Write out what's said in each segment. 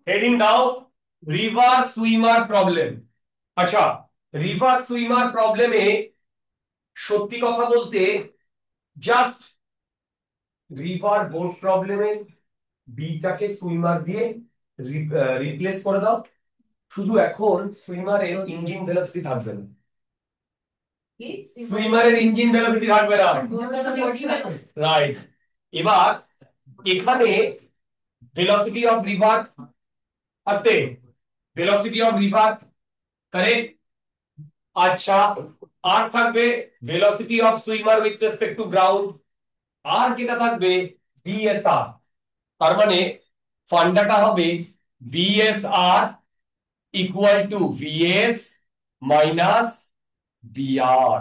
Heading দাও river swimmer problem. আচ্ছা, river swimmer প্রবলেমে সত্যি কথা বলতে জাস্ট রিভার বোট প্রবলেমে বিটাকে সুইমার দিয়ে রিপ্লেস করে দাও। শুধু এখন সুইমারের ইঞ্জিন ভেলোসিটি থাকবে না, সুইমারের ইঞ্জিন ভেলোসিটি থাকবে না, রাইট। এবার এখানে ভেলোসিটি অফ রিভার আছে, ভেলোসিটি অফ রিভার কারেক্ট। আচ্ছা, আর থাকবে velocity of swimmer with respect to ground, আর যেটা থাকবে ভিএসআর। তার মানে ফান্ডাটা হবে VSR equal to VS minus BR.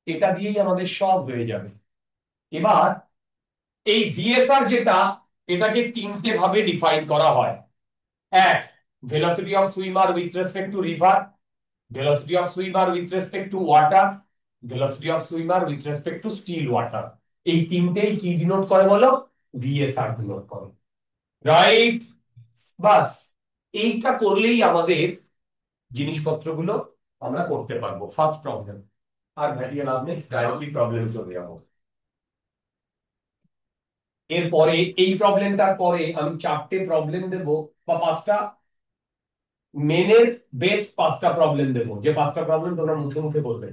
এটা দিয়েই আমাদের সব হয়ে যাবে। এবার এই ভিএসআর যেটা, এটাকে তিনটে ভাবে ডিফাইন করা হয়। এক, velocity of swimmer with respect to river, velocity of swimmer with respect to water, velocity of swimmer with respect to still water। এই তিনটেই কি ডিনোট করে বলো? ভিএসআর ডিনোট করে, রাইট। বাস এইটা করলেই আমাদের জিনিসপত্রগুলো আমরা করতে পারবো। ফার্স্ট প্রবলেম, আর ভ্যারিয়ে লাভ নেই, ডাইরেক্টলি প্রবলেম চলে যাবো। এরপরে এই প্রবলেমটার পরে আমি চারটে প্রবলেম দেব, বা পাঁচটা মেনের বেস পাঁচটা প্রবলেম দেবো, যে পাঁচটা প্রবলেম তোমরা মুখে মুখে বলবে,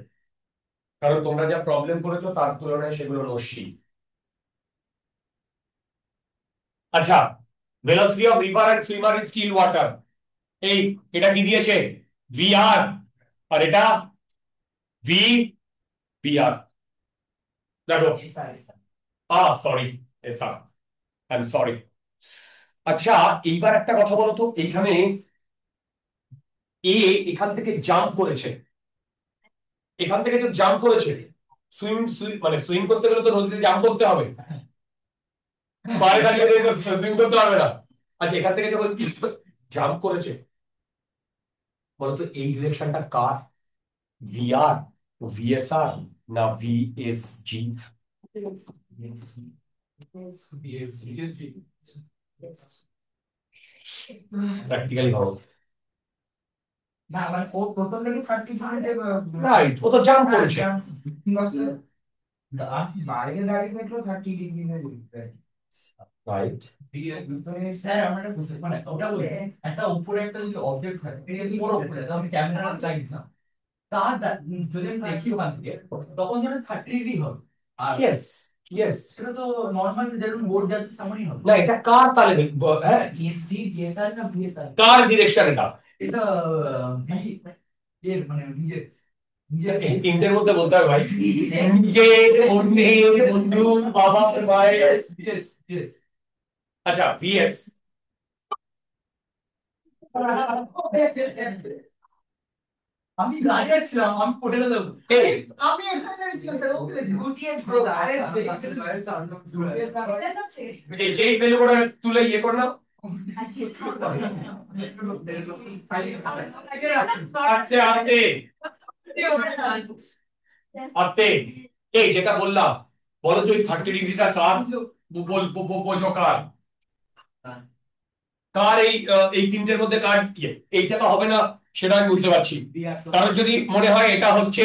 কারণ তোমরা যা প্রবলেম করেছো তার তুলনায় সেগুলো নস্যি। আচ্ছা, velocity of river and swimmer in still water, এই এটা কি দিয়েছে? ভিআর, আর এটা ভি পিআর। দেখো, sorry SR, I am sorry. আচ্ছা, এইবার একটা কথা বলো তো, এইখানে এ এখান থেকে জাম্প করেছে, এখান থেকে যে জাম্প করেছে, সুইম মানে সুইম করতে গেলে তো নদীতে জাম্প করতে হবে, পায়ে দাঁড়িয়ে সুইম করতে হবে না। আচ্ছা, এখান থেকে যখন জাম্প করেছে, বলতো এই ডিরেকশনটা কার? ভিআর, ভিএসআর, না ভিএসজি? প্র্যাকটিক্যালি ভাবো। না মানে ও প্রথম থেকে 30 রাইট, ও তো জাম্প করেছে। বাইরে দাঁড়িয়ে থাকলেও 30 ডিগ্রি রাইট। স্যার আমরা একটা বুঝতে মানে ওটা বলি একটা উপরে একটা যদি অবজেক্ট থাকে পুরো উপরে আমি ক্যামেরা লাইট না তার যদি আমি দেখি ওখান থেকে তখন যেন 30 ডিগ্রি হবে। আর ইয়েস ইয়েস, সেটা তো নরমাল যেরকম বোর্ড যাচ্ছে তেমনই হবে। না এটা কার তাহলে? হ্যাঁ, জিএসটি ডিএসআর না ভিএসআর কার ডিরেকশন এটা? এটা ভি এর মানে নিজের নিজের এই তিনটের মধ্যে বলতে হবে ভাই, নিজের, অন্যের, বন্ধু, বাবা, ভাই। Yes yes. আচ্ছা, ভিএস। আমি দাঁড়িয়ে ছিলাম, আমি পড়ে দেবো। আমি এখানে দাঁড়িয়েছিলাম স্যার ওকে গুটিয়ে প্রো আরে এই যে ভ্যালু করে তুলে ইয়ে করে নাও। আচ্ছা, আস্তে আস্তে। এই যেটা বললাম, বলো তো 30 ডিগ্রিটা কার? বোঝো কার? কার এই এই তিনটের মধ্যে কার? এইটা তো হবে না, সেটা আমি বুঝতে পারছি। কারণ যদি মনে হয় এটা হচ্ছে,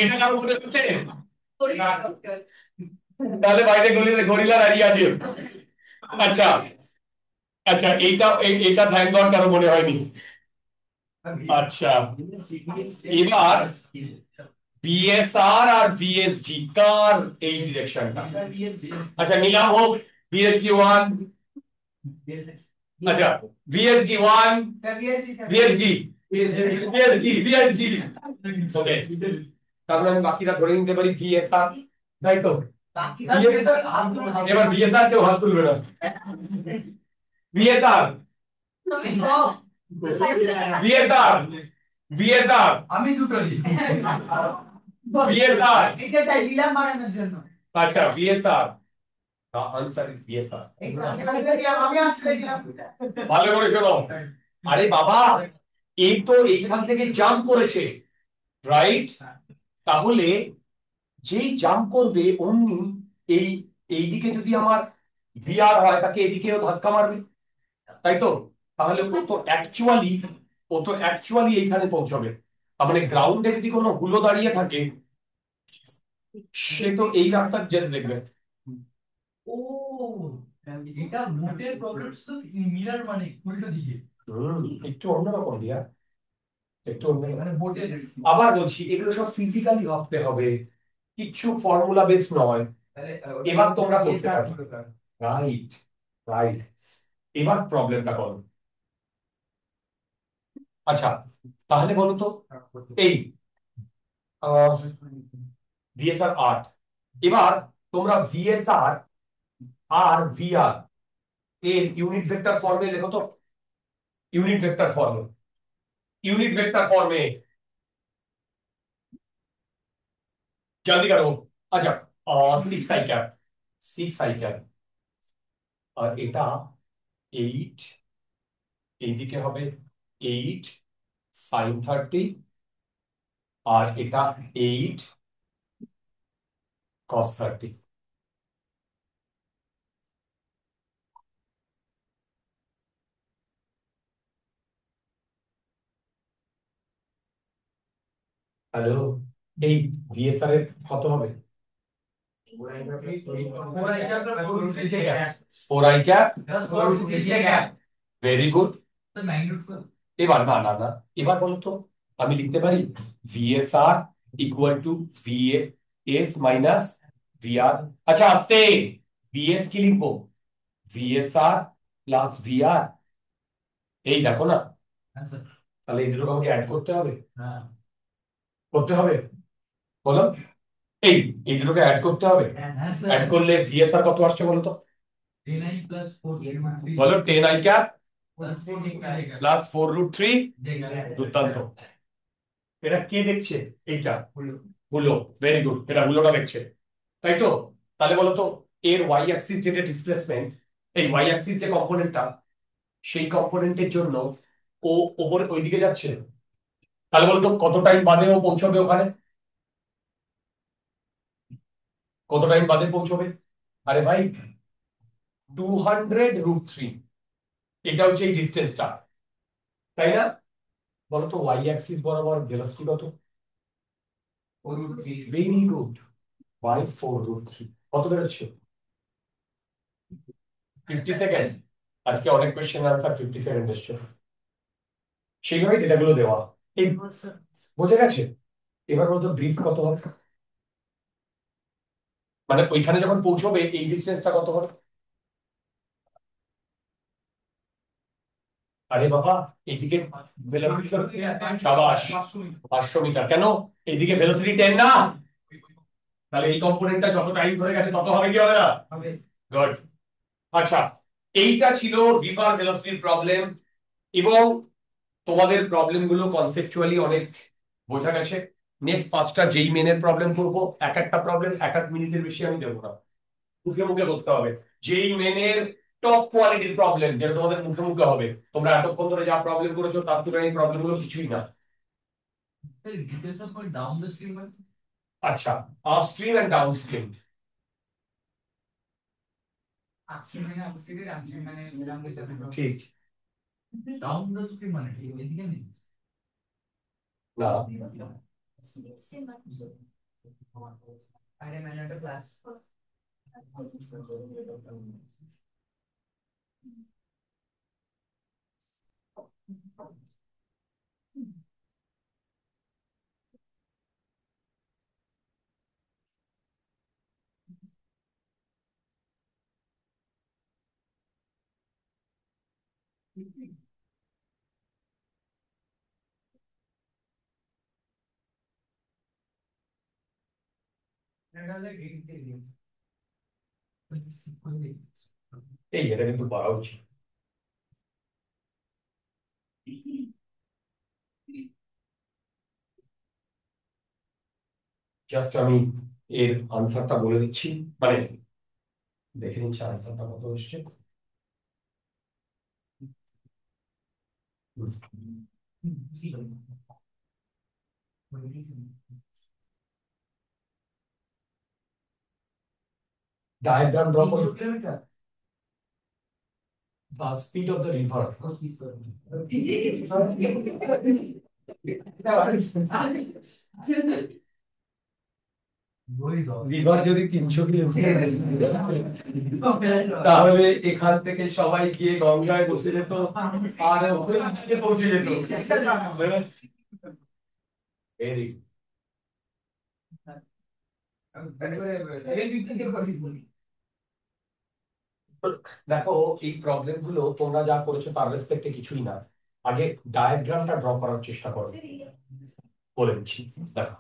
এটা কারো মনে হচ্ছে, তাহলে বাইরে গরিলা দাঁড়িয়ে আছে। আচ্ছা আচ্ছা, এইটা এটা থ্যাঙ্ক গড কারো মনে হয়নি। আচ্ছা, এবার বিএসআর আর বিএসজি কার এই ডিরেকশনটা? আচ্ছা, নিলাম হোক বিএসজি 1, আচ্ছা বিএসজি 1, বিএসজি বিএসজি বিএসজি, ওকে। তারপরে আমি বাকিটা ধরে নিতে পারি ভিএসআর, তাই তো? এবার ভিএসআর কেউ হাত তুলবে না। ভিএসআর ভিএসআর ভিএসআর, আমি দুটোই ভিএসআর। এটা তাই নিলাম বানানোর জন্য আচ্ছা, VSR, the answer is VSR। আমি আসলে গেলাম ভালো করে শোনো। আরে বাবা, এই তো এইখান থেকে জাম্প করেছে, রাইট? তাহলে যেই জাম্প করবে অমনি এই এইদিকে যদি আমার ভিআর হয় তাকে এদিকেও ধাক্কা মারবে, তাই তো? তাহলে ও তো অ্যাকচুয়ালি এইখানে পৌঁছবে। তার মানে গ্রাউন্ডে যদি কোনো হুলো দাঁড়িয়ে থাকে সে তো এই রাস্তার যেতে দেখবে। ও এটা মোটের প্রবলেম শুধু মিরর মানে উল্টো দিকে। একটু অন্যরকম দিয়া, একটু অন্য। মানে বোটের আবার বলছি এগুলো সব ফিজিক্যালি ভাবতে হবে, কিচ্ছু ফর্মুলা বেস নয়। এবার তোমরা করতে পারো। Right, right. এবার প্রবলেমটা করো। আচ্ছা তাহলে বলো তো, এই ভিএসআর 8, এবার তোমরা ভিএসআর আর ভিআর এর ইউনিট ভেক্টর ফর্মে লেখো তো, ইউনিট ভেক্টর ফর্মে, ইউনিট ভেক্টর ফর্মে জলদি করো। আচ্ছা 6 i cap, 6 i cap, আর এটা 8, এইদিকে হবে 8 sin 30, আর এটা 8 cos 30। হ্যালো, এই ভিএসআর এর কত হবে? 4i cap, very good. এবার না না না, এবার বলো তো, আমি লিখতে পারি VSR equal to VS minus VR. আচ্ছা আস্তে, ভিএস কি লিখবো? ভিএসআর প্লাস ভিআর, এই দেখো না, তাহলে এই দুটোকে আমাকে অ্যাড করতে হবে, করতে হবে, বলো। এই এই দুটোকে অ্যাড করতে হবে, অ্যাড করলে ভিএসআর কত আসছে বলো তো? বলো 10i cap প্লাস 4√3। দুর্দান্ত। এটা কে দেখছে? এইটা হুলো, ভেরি গুড, এটা হুলোটা দেখছে, তাই তো? তাহলে বলো তো, এর ওয়াই অ্যাক্সিস যেটা ডিসপ্লেসমেন্ট, এই ওয়াই অ্যাক্সিস যে কম্পোনেন্টটা, সেই কম্পোনেন্টের জন্য ও ওপরে ওইদিকে যাচ্ছে। তাহলে বলো তো কত টাইম বাদে ও পৌঁছবে ওখানে? কত টাইম বাদে পৌঁছবে? আরে ভাই 200√3, এটা হচ্ছে এই ডিস্টেন্সটা, তাই না? বলো তো ওয়াই অ্যাক্সিস বরাবর ভেলোসিটি কত? Very good, by 4√3। কত বেরোচ্ছে? 50 সেকেন্ড। আজকে অনেক কোয়েশ্চেন আনসার 50 সেকেন্ড এসছে, সেইভাবেই ডেটাগুলো দেওয়া। এই বোঝা গেছে? এবার বলতো ব্রিফ কত হবে, মানে ওইখানে যখন পৌঁছবে এই ডিস্টেন্সটা কত হবে? আরে বাবা, এইদিকে ভেলোসিটি, সাবাস, 500 মিটার। কেন? এইদিকে ভেলোসিটি 10 না? তাহলে এই কম্পোনেন্টটা যত টাইম ধরে গেছে তত হবে কি হবে না? গুড। আচ্ছা, এইটা ছিল রিভার ভেলোসিটির প্রবলেম, এবং তোমাদের প্রবলেম গুলো কনসেপচুয়ালি অনেক বোঝা গেছে। নেক্সট 5টা যেই মেনের প্রবলেম করবো, এক একটা প্রবলেম 1-1 মিনিটের বেশি আমি দেবো না, মুখে মুখে করতে হবে। যেই মেনের টপ কোয়ালিটির প্রবলেম, যেটা তোমাদের মুখে মুখে হবে, তোমরা এতক্ষণ ধরে যা প্রবলেম করেছো তার তুলনায় এই প্রবলেম গুলো কিছুই না। আচ্ছা, আপস্ট্রিম এন্ড ডাউনস্ট্রিম। ঠিক না, এই এটা কিন্তু করা উচিত। জাস্ট আমি এর আনসারটা বলে দিচ্ছি, মানে দেখে নিচ্ছি আনসারটা কত এসছে। ডায়াগ্রাম ড্র করো 300 kilometre the speed of the river river যদি 300 কিলোমিটার তাহলে এখান থেকে সবাই গিয়ে গঙ্গায় বসে যেত আর ওখানে পৌঁছে যেত ভেরি দেখো এই প্রবলেম গুলো তোমরা যা করেছো তার রেসপেক্টে কিছুই না আগে ডায়াগ্রামটা ড্র করার চেষ্টা করো বলে দিচ্ছি দেখো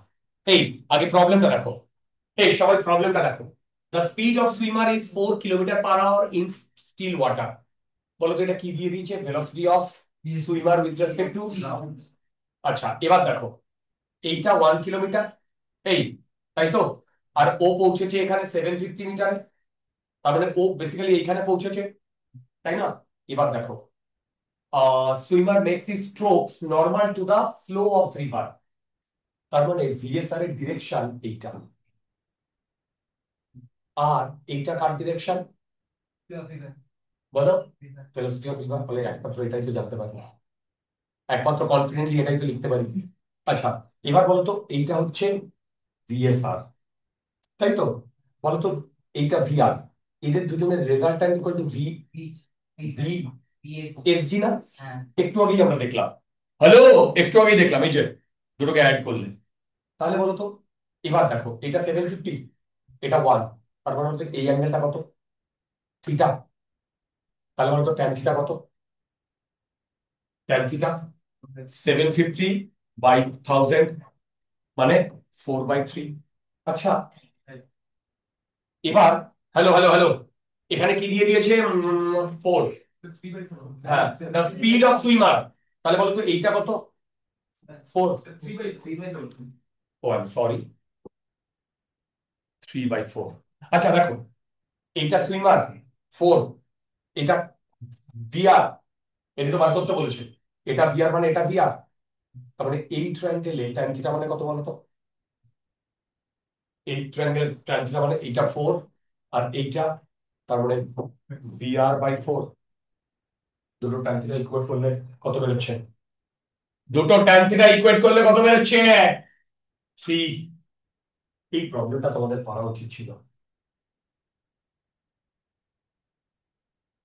এই আগে প্রবলেমটা দেখো এই সবাই প্রবলেমটা দেখো the speed of swimmer is 4 kilometre per hour in still water বলো তো এটা কি দিয়ে দিয়েছে velocity of swimmer with respect to আচ্ছা এবার দেখো এইটা 1 কিলোমিটার এই তাই তো আর ও পৌঁছেছে এখানে 750 মিটারে তার মানে ও বেসিক্যালি এইখানে পৌঁছেছে তাই না এবার দেখো swimmer makes his strokes normal to the flow of river তার মানে ভিএসআর এর ডিরেকশন এইটা আর এইটা কার ডিরেকশন বলো ভেলোসিটি অফ রিভার বলে একমাত্র এটাই তো জানতে পারি একমাত্র কনফিডেন্টলি এটাই তো লিখতে পারি আচ্ছা এবার বলতো এইটা হচ্ছে ভিএসআর তাই তো বলতো এইটা ভিআর এদের দুজনের result time equal to V V SG না একটু আগেই আমরা দেখলাম হ্যালো একটু আগেই দেখলাম এই যে দুটোকে অ্যাড করলে তাহলে বলতো এবার দেখো এটা 750 এটা 1 তার মানে হচ্ছে এই অ্যাঙ্গেলটা কত থিটা তাহলে বলতো ট্যান থিটা কত ট্যান থিটা 750 বাই 1000 মানে 4/3 আচ্ছা এবার হ্যালো হ্যালো হ্যালো এখানে কি দিয়ে দিয়েছে 4 হ্যাঁ দ্য স্পিড অফ সুইমার তাহলে বলতো এইটা কত 4 ও আই সরি 3/4 আচ্ছা দেখো এইটা সুইমার 4 এটা ভিআর এটা তো বার করতে বলেছে এটা ভিআর মানে এটা ভিআর তার মানে এই ট্রায়াঙ্গেলে ট্যান থিটা মানে কত বলতো এই ট্রায়াঙ্গেল ট্যান থিটা মানে এইটা 4 আর এইটা তার মানে VR/4 দুটো ট্যান থিটা ইকুয়েট করলে কত বেরোচ্ছে দুটো ট্যান থিটা ইকুয়েট করলে কত বেরোচ্ছে 3 এই প্রবলেমটা তোমাদের পারা উচিত ছিল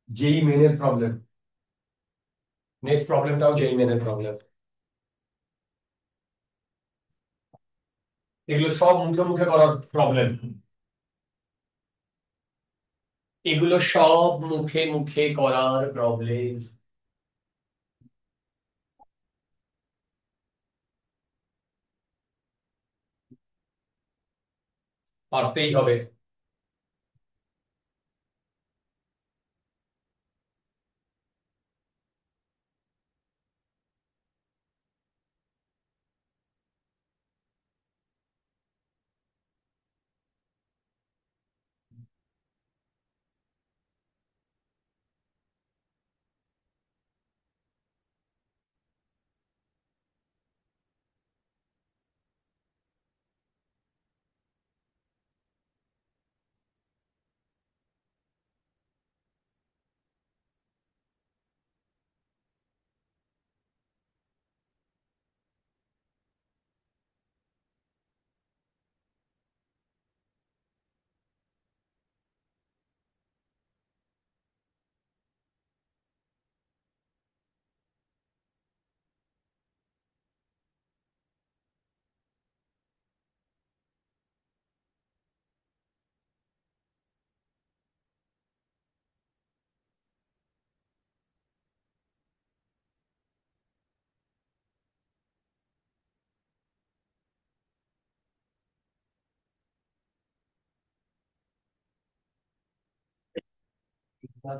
যেই মেনের প্রবলেম নেক্সট প্রবলেমটাও যেই মেনের প্রবলেম এগুলো সব মুখে মুখে করার প্রবলেম এগুলো সব মুখে মুখে করার প্রবলেম পারতেই হবে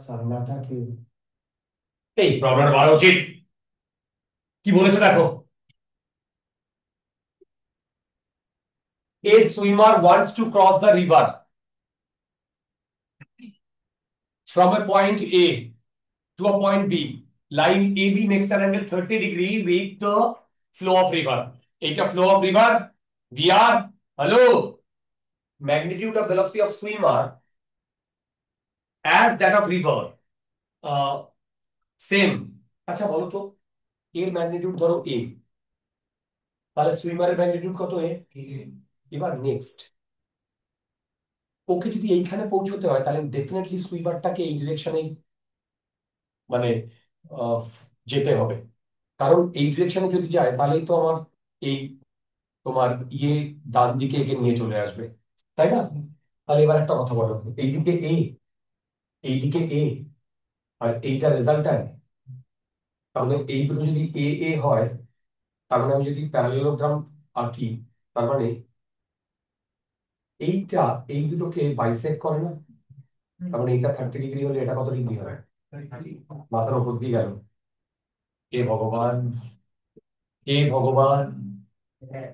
সামনাটা কি এই প্রবলেম বলা উচিত কি বলেছে দেখো a swimmer wants to cross the river from a point A to a point B line AB makes an angle 30° with the flow of river এটা flow of river VR hello magnitude of velocity of swimmer as that of river, same. আচ্ছা বলো তো, এর magnitude ধরো এ, তাহলে সুইমারের magnitude কত এ? এবার next, ওকে যদি এইখানে পৌঁছতে হয় তাহলে ডেফিনেটলি সুইমারটাকে এই ডিরেকশনে মানে আহ, যেতে হবে, কারণ এই ডিরেকশনে যদি যায় তাহলেই তো আমার এই তোমার ইয়ে ডান দিকে একে নিয়ে চলে আসবে, তাই না? তাহলে এবার একটা কথা বলো, এইদিকে এ, এইদিকে এ, আর এইটা রেজাল্ট্যান্ট, তাহলে এই দুটো যদি এ এ হয়, তার মানে আমি যদি প্যারালেলোগ্রাম আঁকি, তার মানে এইটা এই দুটোকে বাইসেক্ট করে না, তার মানে এইটা 30 ডিগ্রি হলে এটা কত ডিগ্রি হয়? মাথার উপর দিয়ে গেল। হে ভগবান, হে ভগবান,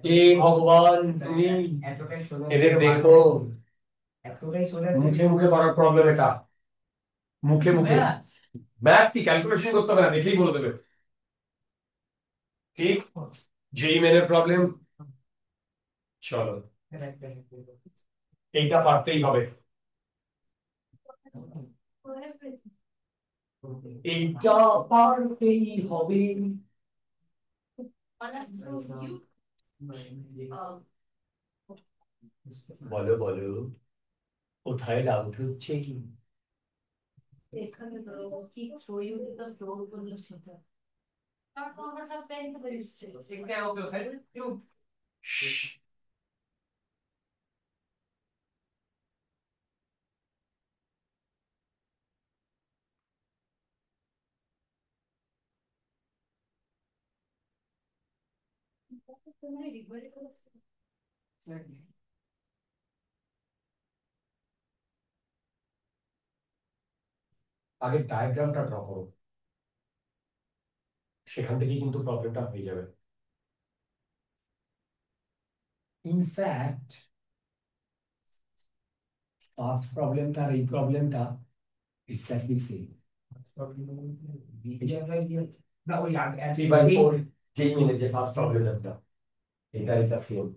হে ভগবান, তুমি এতটাই সোজা এদের দেখো, এতটাই সোজা মুখে মুখে করার প্রবলেম এটা, মুখে মুখে। ম্যাথস কি ক্যালকুলেশন করতে হবে না, দেখেই বলে দেবে। ঠিক, যেই মেনের প্রবলেম। চলো, এইটা পারতেই হবে, এইটা পারতেই হবে। বলো বলো, কোথায় ডাউট হচ্ছে? এখানে কি throw you to the floor বললো সেটা তারপর আমরা সব প্ল্যান করে দিচ্ছি তুমি রিকোয়ারি করেছো আগে ডায়াগ্রামটা ড্র করো, সেখান থেকেই কিন্তু প্রবলেমটা হয়ে যাবে। ইনফ্যাক্ট ফার্স্ট প্রবলেমটা আর এই প্রবলেমটা এক্স্যাক্টলি সেম। না ওই 3/4 যেই মিলে যে ফার্স্ট প্রবলেমটা, এটা সেম।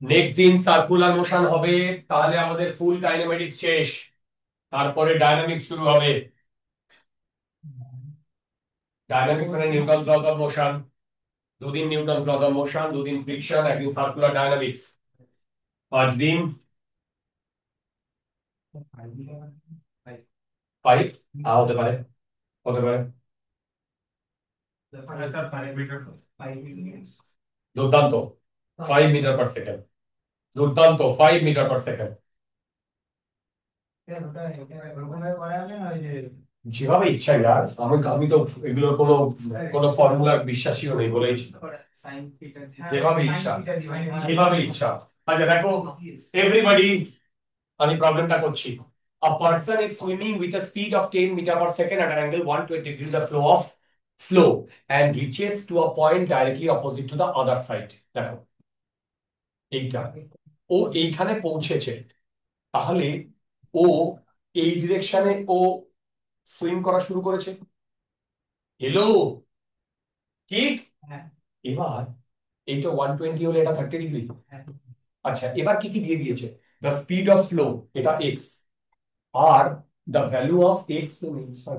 নেক্সট দিন সার্কুলার মোশন হবে, তাহলে আমাদের ফুল কাইনেমেটিক্স শেষ, তারপরে ডায়নামিক্স শুরু হবে। ডায়নামিক্স মানে নিউটন লস অফ মোশন, দুদিন নিউটন লস অফ মোশন, দুদিন ফ্রিকশন, একদিন সার্কুলার ডায়নামিক্স, 5 দিন। 5 হতে পারে, হতে পারে। দুর্দান্ত, 5 মিটার পার সেকেন্ড, দুর্দান্ত 5 মিটার পার সেকেন্ড। যেভাবে ইচ্ছা ইয়ার, আমি আমি তো এগুলোর কোনো কোনো ফর্মুলার বিশ্বাসীও নেই বলেইছি, যেভাবে ইচ্ছা, যেভাবে ইচ্ছা। আচ্ছা দেখো এভরিবডি, আমি প্রবলেমটা করছি। A person is swimming with a speed of 10 meter per second at an angle 120 degree the flow and reaches to a point directly opposite to the other side। দেখো এইটা, ও এইখানে পৌঁছেছে, তাহলে ও এই ডিরেকশনে ও সুইম করা শুরু করেছে। হ্যালো, ঠিক। এবার এইটা 120 হলে এটা 30 ডিগ্রি। আচ্ছা এবার কি কি দিয়ে দিয়েছে? দ্য স্পিড অফ ফ্লো, এটা এক্স, আর দ্য ভ্যালু অফ এক্স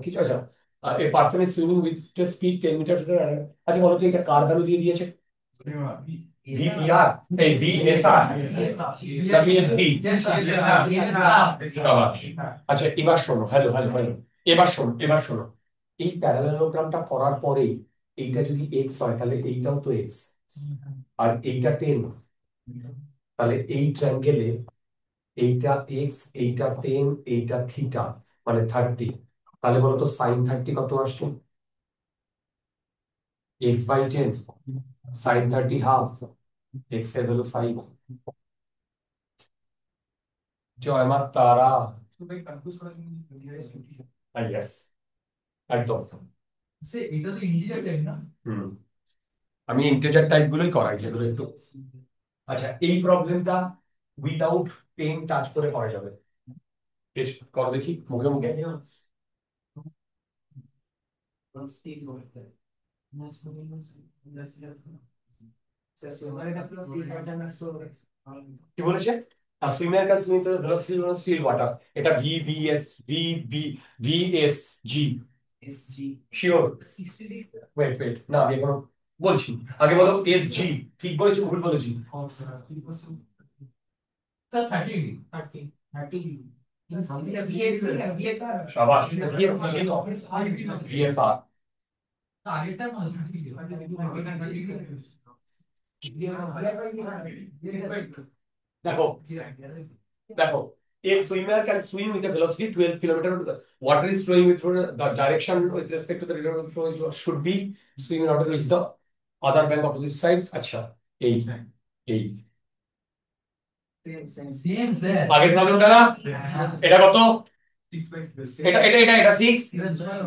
কিছু। আচ্ছা, a person is swimming with speed 10 metre. আচ্ছা বলো তো এটা কার ভ্যালু দিয়ে দিয়েছে? ভিপিআর, এই ভিএসআর, ডব্লিউএসপি। আচ্ছা এবার শোনো, হ্যালো হ্যালো হ্যালো, এবার শোনো, এবার শোনো, এই প্যারালেলোগ্রামটা করার পরে এইটা যদি এক্স হয় তাহলে এইটাও তো এক্স, আর এইটা 10, তাহলে এই ট্রায়াঙ্গেলে এইটা এক্স, এইটা 10, এইটা থিটা, মানে 30। তাহলে বলো তো সাইন 30 কত আসছে? x/10, সাইন 30 হাফ, এক্স এর ভ্যালু 5। জয় মা তারা। ইয়েস, একদম। এটা তো ইন্টিজার টাইপ না? হুম, আমি ইন্টিজার টাইপ গুলোই করাই, যেগুলো একটু। আচ্ছা এই প্রবলেমটা উইদাউট পেন টাচ করে করা যাবে, টেস্ট করো দেখি মুখে মুখে। কি বলেছে? A swimmer can swim to the velocity of still water. এটা VSG শিওর? ওয়েট না, আমি এখনো বলছি, আগে বলো SG। ঠিক বলেছি ভুল বলেছি? স্যার 30 শাবাশ। VSR আগেরটা নয় 30 দেখো দেখো, a swimmer can swim with a velocity 12 kilometer. Water is flowing with the direction with respect to the river flow should be swim in order to reach the other bank opposite sides. আচ্ছা, এই এই same sir আগের প্রবলেমটা না? এটা কত? এটা 6,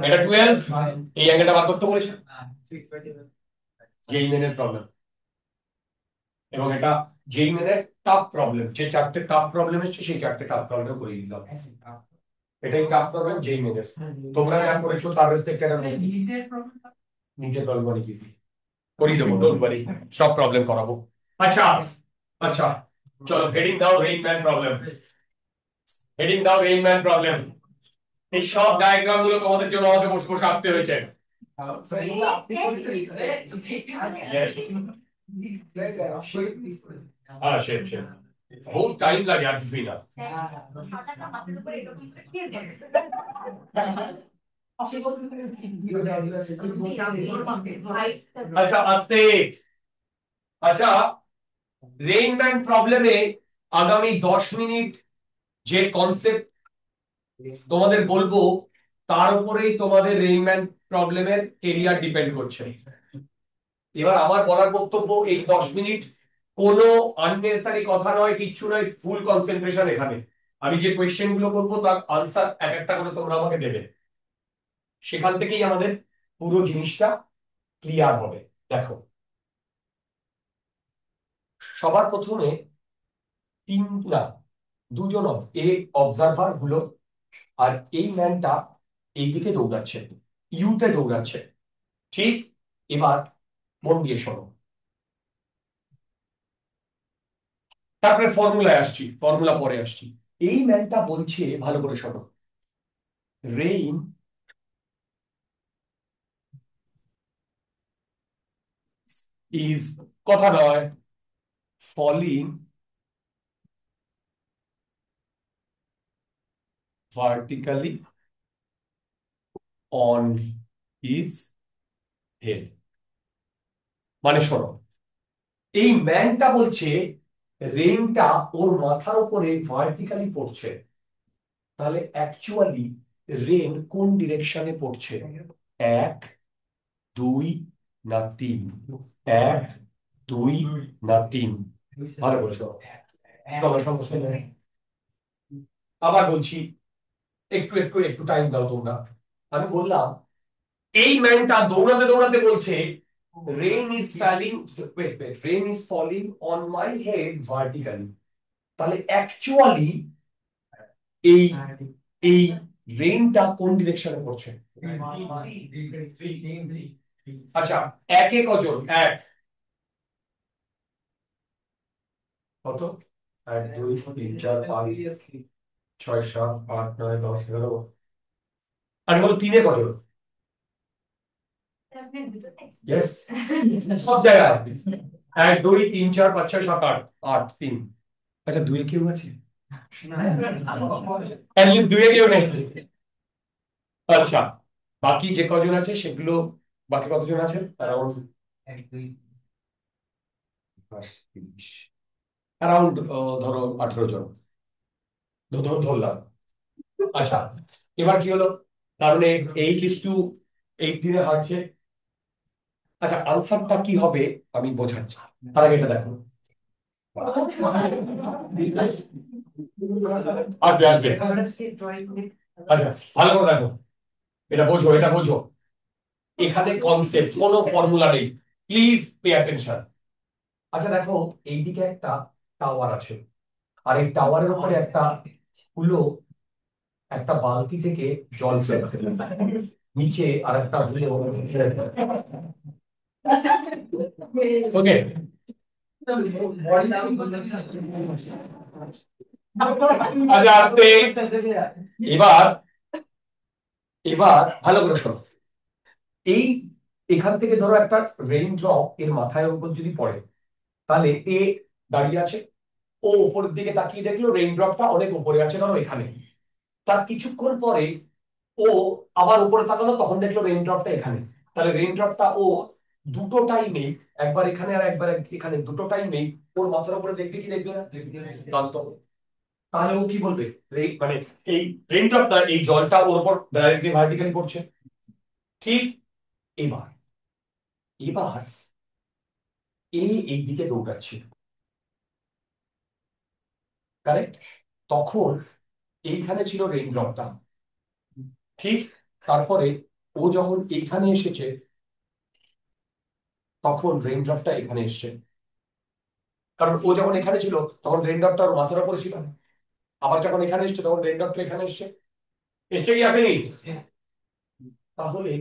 এটা 12, এই অ্যাঙ্গেলটা বার করতে বলেছে, যেই মেনের প্রবলেম। এবং এটা যেই মেনের টাফ প্রবলেম, যে চারটে টাফ প্রবলেম এসেছে সেই চারটে টাফ প্রবলেম করে দিলাম। এটাই টাফ প্রবলেম যেই মেনের। তোমরা যা করেছো তার রেসপেক্টে এটা নিটের প্রবলেম নিচের প্রবলেম অনেক ইজি করিয়ে দেবো, ডোন্ট ওয়ারি, সব প্রবলেম করাবো। আচ্ছা আচ্ছা, চলো হেডিং দাও রেইনম্যান প্রবলেম। হেডিং দাও রেইনম্যান প্রবলেম। এই সব ডায়াগ্রাম গুলো তোমাদের জন্য আমাকে বসে বসে আঁকতে হয়েছে। Yes. হ্যাঁ শেপ বহুত টাইম লাগে আর কিছুই না। আচ্ছা আস্তে। আচ্ছা, রেইনম্যান প্রবলেমে আগামী 10 মিনিট যে কনসেপ্ট তোমাদের বলবো তার উপরেই তোমাদের রেইনম্যান প্রবলেমের কেরিয়ার ডিপেন্ড করছে। এবার আমার বলার বক্তব্য, এই 10 মিনিট কোনো আননেসেসারি কথা নয়, কিচ্ছু নয়, ফুল কনসেন্ট্রেশন এখানে। আমি যে কোয়েশ্চেন গুলো করবো তার আনসার এক একটা করে তোমরা আমাকে দেবে, সেখান থেকেই আমাদের পুরো জিনিসটা ক্লিয়ার হবে। দেখো, সবার প্রথমে দুজন অবজারভার হলো, আর এই ম্যানটা এইদিকে দৌড়াচ্ছে, ইউতে দৌড়াচ্ছে, ঠিক? এবার মন দিয়ে শোনো, তারপরে ফর্মুলায় আসছি, ফর্মুলা পরে আসছি। এই ম্যানটা বলছে, ভালো করে শোনো, রেইন ইজ, কথা নয়, falling vertically on his head. মানে শোনো, এই ম্যানটা বলছে রেইনটা ওর মাথার উপরে ভার্টিক্যালি পড়ছে, তাহলে অ্যাকচুয়ালি রেন কোন ডিরেকশনে পড়ছে? 1, 2 না 3? 1, 2 না 3? ভালো বলছো। আবার বলছি, একটু একটু একটু টাইম দাও তোমরা। আমি বললাম এই ম্যানটা দৌড়াতে দৌড়াতে বলছে rain is falling, rain is falling on my head vertically. তাহলে অ্যাকচুয়ালি এই এই রেইনটা কোন ডিরেকশনে পড়ছে? আচ্ছা, একে কজন? এক, কত? 1, 2, 3, 4, 5, 6, 7, 8, 9, 10, 11। আমি বলো তিনে কজন? ইয়েস, সব জায়গায় 1, 2, 3, 4, 5, 6, 7, 8, 8, 3। আচ্ছা, দুয়ে কেউ আছে? দুয়ে কেউ নেই। আচ্ছা, বাকি যে কজন আছে সেগুলো, বাকি কতজন আছে? অ্যারাউন্ড ধরো 18 জন ধরলাম। আচ্ছা, এবার কি হলো, তার মানে 8:18 হারছে। আচ্ছা, আনসারটা কি হবে আমি বোঝাচ্ছি, তার আগে এটা দেখো। আসবে আসবে। আচ্ছা, ভালো করে দেখো, এটা বোঝো, এটা বোঝো। এখানে কনসেপ্ট, কোনো ফর্মুলা নেই, প্লিজ পে অ্যাটেনশন। আচ্ছা দেখো, এইদিকে একটা টাওয়ার আছে, আর এই টাওয়ারের উপরে একটা হুলো, একটা বালতি থেকে জল ফেলছে, নিচে আর একটা হুলো। ওকে, আচ্ছা আস্তে, এবার এবার ভালো করে শোনো। এই এখান থেকে ধরো একটা রেইন ড্রপ এর মাথায় উপর যদি পড়ে, তাহলে এ দাঁড়িয়ে আছে, ও উপরের দিকে তাকিয়ে দেখলো রেইন ড্রপটা অনেক উপরে আছে ধরো এখানে। তার কিছুক্ষণ পরে ও আবার উপরে তাকালো, তখন দেখলো রেইন ড্রপটা এখানে। তাহলে রেইন ড্রপটা ও দুটো টাইমে, একবার এখানে আর একবার এখানে, দুটো টাইমে ওর মাথার উপরে দেখবে কি দেখবে না? ক্লান্ত হবে। তাহলে ও কি বলবে? মানে এই রেইন ড্রপটা, এই জলটা ওর উপর ডাইরেক্টলি ভার্টিক্যালি পড়ছে। ঠিক, এবার এবার এই দিকে দৌড়াচ্ছে, কারেক্ট? তখন এইখানে ছিল রেইন ড্রপটা, ঠিক? তারপরে ও যখন এইখানে এসেছে, তখন রেইন ড্রপটা এখানে এসছে, কারণ ও যখন এখানে ছিল তখন রেইন ড্রপটা ওর মাথার উপরে ছিল। আবার যখন এখানে এসছে তখন রেইন ড্রপটা এখানে এসছে। এসছে কি আসেনি? তাহলে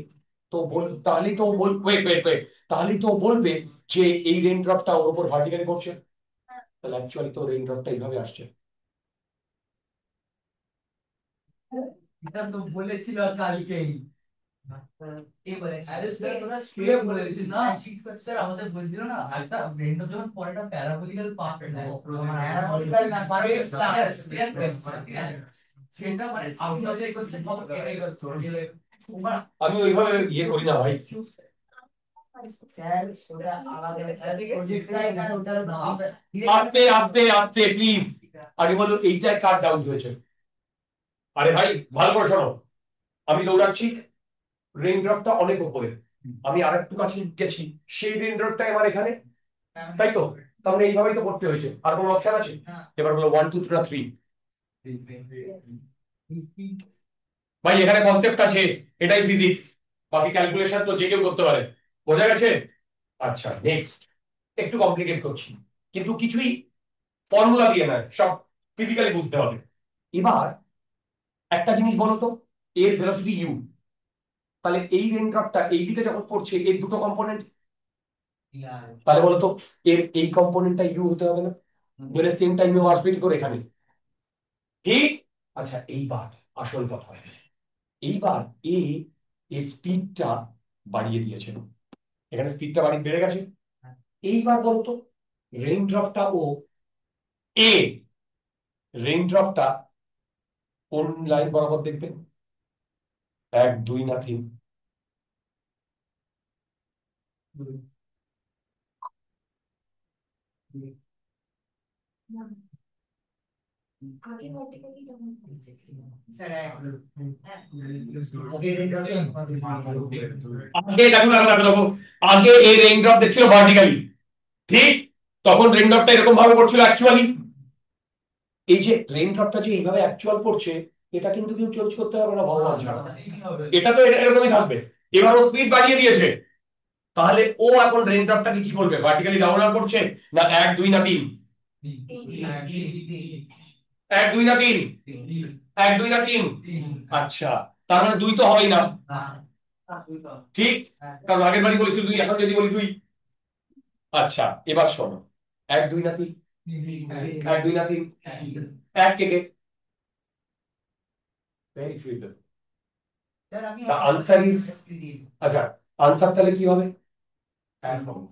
তাহলে তো ওয়েট ওয়েট ওয়েট, তাহলে তো ও বলবে যে এই রেইন ড্রপটা ওর উপর ভার্টিক্যালি পড়ছে। তাহলে অ্যাকচুয়ালি তো রেইন ড্রপটা এইভাবে আসছে। এটা তো বলেছিল কালকেই। আরে স্যার তোরা স্কুলে বলেছিস না, স্যার আমাদের বলছিল না একটা ব্রেন্ড যখন পরেটা প্যারাবোলিক্যাল পার্ট নেয়, প্যারাবোলিক্যাল না পারে সেটা মানে আমি যখন এই করছি সব এটাই করছি। আমি ওইভাবে ইয়ে করি না ভাই। স্যার ওটা আমাদের প্রজেক্টটাই মানে ওটা না আস্তে আস্তে আস্তে প্লিজ, আগে বলো এইটাই কার ডাউট হয়েছে। আরে ভাই ভালো করে শোনো, আমি দৌড়াচ্ছি, রেইন ড্রপটা অনেক উপরে, আমি আরেকটু কাছে গেছি, সেই রেইন ড্রপটাই আমার এখানে, তাই তো? তাহলে এইভাবেই তো করতে হয়েছে, আর কোনো অপশন আছে? এবার বলো 1 2 3। ভাই এখানে কনসেপ্ট আছে, এটাই ফিজিক্স, বাকি ক্যালকুলেশন তো যে কেউ করতে পারে। বোঝা গেছে? আচ্ছা নেক্সট, একটু কমপ্লিকেট করছি, কিন্তু কিছুই ফর্মুলা দিয়ে নয়, সব ফিজিক্যালি বুঝতে হবে। এবার একটা জিনিস বলো তো, এর ভেলোসিটি ইউ, তাহলে এই রেইন ড্রপটা এই দিকে যখন পড়ছে এর দুটো কম্পোনেন্ট, তাহলে বলতো এর এই কম্পোনেন্টটা ইউ হতে হবে না? নইলে সেম টাইমে আসবে কি করে এখানে? ঠিক। আচ্ছা এইবার আসল কথা, এইবার এ এর স্পিডটা বাড়িয়ে দিয়েছে, এখানে স্পিডটা বেড়ে গেছে। এইবার বলতো রেইন ড্রপটা ও এ রেইন ড্রপটা কোন লাইন বরাবর দেখবেন? 1 2 না 3? আগে vertically যখন হয়েছে। স্যার আগে দেখো দেখো দেখো দেখো, আগে এই রেইন ড্রপ দেখছিল ভার্টিক্যালি, ঠিক? তখন রেইন ড্রপটা এরকম ভাবে পড়ছিল অ্যাকচুয়ালি। এই যে রেইন ড্রপটা যে এইভাবে অ্যাকচুয়াল পড়ছে, এটা কিন্তু কেউ চেঞ্জ করতে পারবে না ভগবান ছাড়া, এটা তো এরকমই থাকবে। এবার ও স্পিড বাড়িয়ে দিয়েছে, তাহলে ও এখন রেইন ড্রপটাকে কি করবে? ভার্টিক্যালি ডাউনওয়ার্ড করছে না 1 2 না 3? 1 2 না 3? 1 2 না 3? আচ্ছা, তার মানে 2 তো হবেই না, ঠিক? কারণ আগের বারই বলেছিল 2, এখন যদি বলি 2। আচ্ছা এবার শোনো, 1 2 না 3? 1 2 না 3? 1 কে কে? ভেরি ফিউড। স্যার আমি The answer is, আচ্ছা আনসার তাহলে কি হবে? 1 হবে।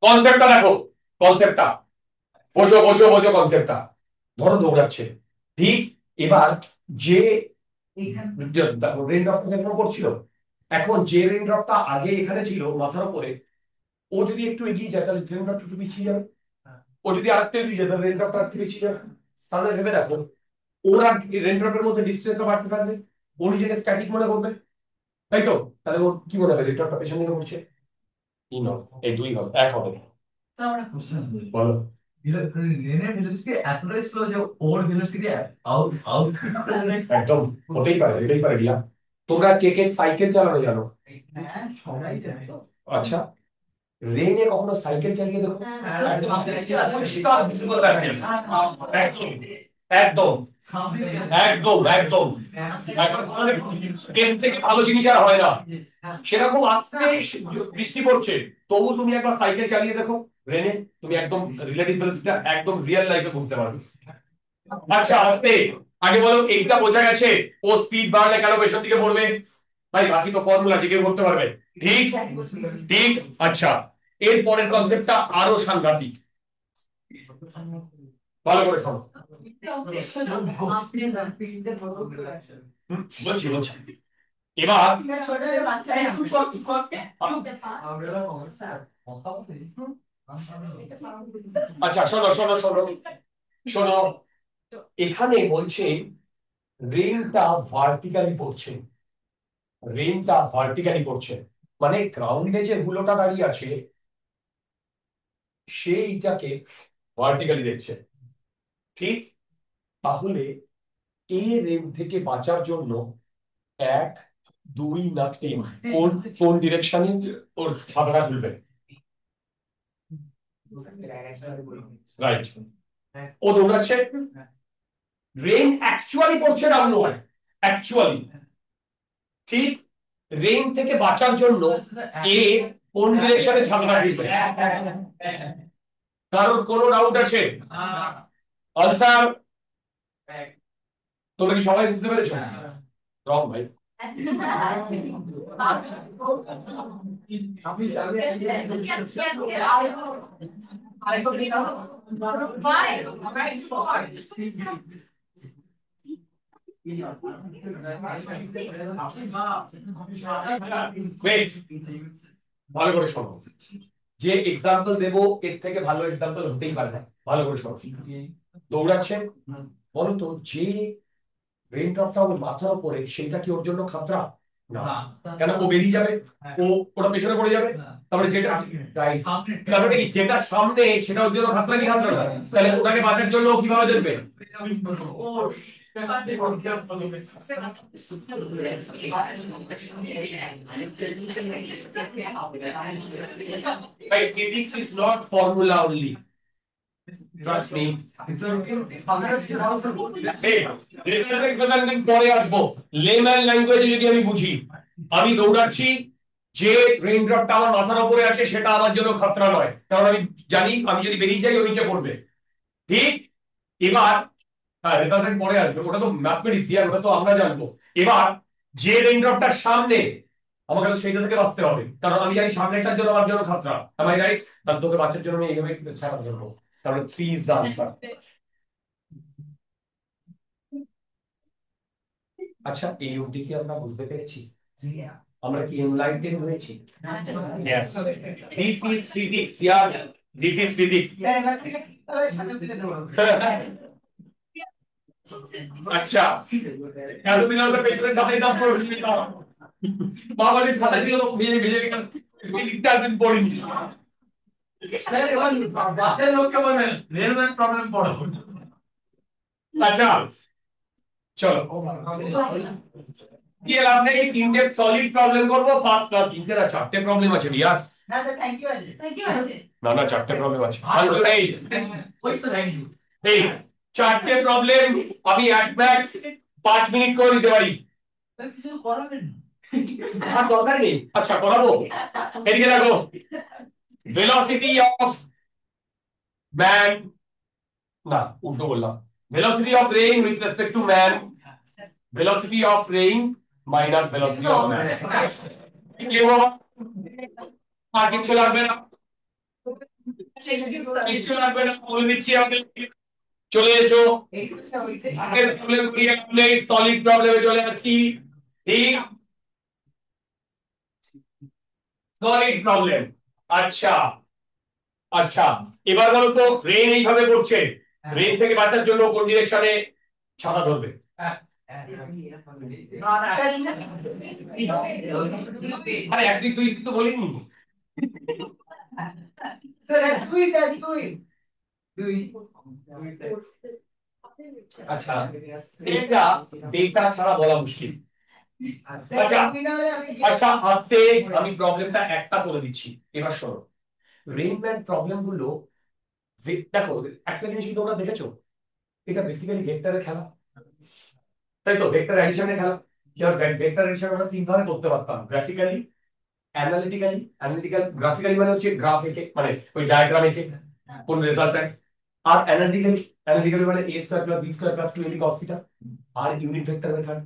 কনসেপ্টটা দেখো, কনসেপ্টটা বোঝো বোঝো বোঝো কনসেপ্টটা। ধরো দৌড়াচ্ছে, ঠিক? এবার যে রেইন ড্রপটা করছিল, এখন যে রেইন ড্রপটা আগে এখানে ছিল মাথার উপরে, ও যদি একটু এগিয়ে যায় তাহলে রেইন ড্রপটা একটু পিছিয়ে যাবে। ও যদি আরেকটু এগিয়ে যায় তাহলে রেইন ড্রপটা একটু পিছিয়ে যাবে। তাহলে ভেবে দেখো, ওর আর রেইন ড্রপের মধ্যে ডিস্টেন্সটা বাড়তে থাকবে, ও নিজেকে স্ট্যাটিক মনে করবে, তাই তো? তাহলে ওর কি মনে হবে? রেইন ড্রপটা পেছন দিকে পড়ছে। 3 হবে, এই 2 হবে, 1 হবে। বলো। রেনের ভেলোসিটি এতটাই স্লো যে ওর ভেলোসিটি আউট আউট একদম হতেই পারে, এটাই পারে রিয়া। তোমরা কে কে সাইকেল চালানো জানো? হ্যাঁ সবাই জানে। আচ্ছা, রেইনে কখনো সাইকেল চালিয়ে দেখো, পরিষ্কার visible ব্যাপার। একদম একদম একদম একদম এখন এর থেকে ভালো জিনিস আর হয় না। সেরকম আস্তে বৃষ্টি পড়ছে, তবু তুমি একবার সাইকেল চালিয়ে দেখো রেনে, তুমি একদম রিলেটিভিটিটা একদম রিয়েল লাইফে বুঝতে পারবে। আচ্ছা আস্তে, আগে বলো এইটা বোঝা গেছে ও স্পিড বাড়লে কেন পেছন দিকে পড়বে, ভাই বাকি তো ফর্মুলা যে কেউ করতে পারবে। ঠিক ঠিক। আচ্ছা এর পরের কনসেপ্টটা আরো সাংঘাতিক, ভালো করে শোনো। বলছি বলছি এবার আচ্ছা শোনো শোনো শোনো শোনো, এখানে বলছে রেনটা ভার্টিক্যালি পড়ছে, রেনটা ভার্টিক্যালি পড়ছে, মানে গ্রাউন্ডে যে হুলোটা দাঁড়িয়ে আছে সেইটাকে ভার্টিক্যালি দেখছে। ঠিক, তাহলে এই রেন থেকে বাঁচার জন্য 1 2 না 3 কোন কোন ডিরেকশনে ওর ছাতাটা খুলবে? রাইট, ও দৌড়াচ্ছে, রেন অ্যাকচুয়ালি পড়ছে ডাউন ওয়ার্ড, অ্যাকচুয়ালি। ঠিক, রেন থেকে বাঁচার জন্য এ কোন ডিরেকশনে ছাতাটা খুলবে? কারোর কোনো ডাউট আছে? আনসার তোমরা কি সবাই বুঝতে পেরেছো? রং ভাই Wait, ভালো করে শোনো, যে এক্সাম্পল দেবো এর থেকে ভালো এক্সাম্পল হতেই পারে না, ভালো করে শোনো। দৌড়াচ্ছে, বলো তো যে রেন ড্রপটা ওর মাথার উপরে সেটা কি ওর জন্য খাতরা? না, কেন? ও বেরিয়ে যাবে, ও ওটা পেছনে পড়ে যাবে, তারপরে যেটা রাইট, তারপরে কি যেটা সামনে সেটা ওর জন্য খাতরা কি খাতরা না? তাহলে ওটাকে বাঁচার জন্য ও কিভাবে দেখবে? Right, physics is not formula only. Trust me. পরে আসবো, লেম্যান ল্যাঙ্গুয়েজে যদি আমি বুঝি, আমি দৌড়াচ্ছি, যে রেইন ড্রপটা আমার মাথার উপরে আছে সেটা আমার জন্য খতরা নয়, কারণ আমি জানি আমি যদি বেরিয়ে যাই ও নিচে পড়বে। ঠিক, এবার হ্যাঁ রেজাল্টেন্ট পরে আসবে, ওটা তো ম্যাথমেটিক্স ইয়ার, ওটা তো আমরা জানবো। এবার যে রেইন ড্রপটার সামনে, আমাকে তো সেইটা থেকে বাঁচতে হবে, কারণ আমি জানি সামনেটার জন্য আমার জন্য খতরা, am I right? তাহলে তোকে বাঁচার জন্য আমি এইভাবে ছাড়া ধরবো, তাহলে 3 is the answer. আচ্ছা এই অবধি কি আমরা বুঝতে পেরেছি আমরা কি এনলাইটেন হয়েছি? Yes, this is physics, yeah, this is physics. আচ্ছা এতদিন আমরা পেছনের সাথে দাম পড়েছি, বাবাদের খাতা ছিল তো ভেজে ভেজে ফিজিক্সটা দিন পড়িনি। বাসের লোককে বলেন রেলওয়ে প্রবলেম পড়ো। আচ্ছা চলো ये आपने एक तीनटे सॉलिड प्रॉब्लम করব, ফার্স্ট ক্লাস তিনটে না চারটে প্রবলেম আছে यार। না স্যার থ্যাংক ইউ আছে, থ্যাংক ইউ আছে, না না চারটে প্রবলেম আছে, ওই তো থ্যাংক ইউ। এই চারটে প্রবলেম আমি এক ম্যাক্স 5 মিনিট করে দিতে পারি, কিছু করাবেন আর দরকার নেই। আচ্ছা করাবো, এদিকে দেখো, ভেলোসিটি অফ ম্যান, না উল্টো বললাম, velocity of rain with respect to man, velocity of rain minus velocity of man. কি হলো? আর কিছু লাগবে না, কিছু লাগবে না, বলে দিচ্ছি আমি, চলে এসো আগের প্রবলেম করিয়ে আপনি সলিড প্রবলেমে চলে আসছি। ঠিক, সলিড প্রবলেম। আচ্ছা আচ্ছা এবার বলো তো, রেন এইভাবে পড়ছে, রেন থেকে বাঁচার জন্য কোন ডিরেকশনে ছাতা ধরবে? আরে একদিক দুই দিক তো বলিনি। আচ্ছা এটা ডেটা ছাড়া বলা মুশকিল। আচ্ছা আচ্ছা আস্তে আমি প্রবলেমটা একটা করে দিচ্ছি, এবার শোনো, রেইনম্যান প্রবলেম গুলো দেখো, একটা জিনিস কি তোমরা দেখেছো, এটা বেসিক্যালি ভেক্টরের খেলা, তাই তো? ভেক্টর অ্যাডিশনের খেলা। এবার ভেক্টর অ্যাডিশন আমরা তিন ভাবে করতে পারতাম, গ্রাফিক্যালি, গ্রাফিক্যালি মানে হচ্ছে গ্রাফ এঁকে, মানে ওই ডায়াগ্রাম এঁকে কোন রেজাল্ট, আর অ্যানালিটিক্যালি মানে a square plus b square plus 2ab cos theta. আর unit vector method,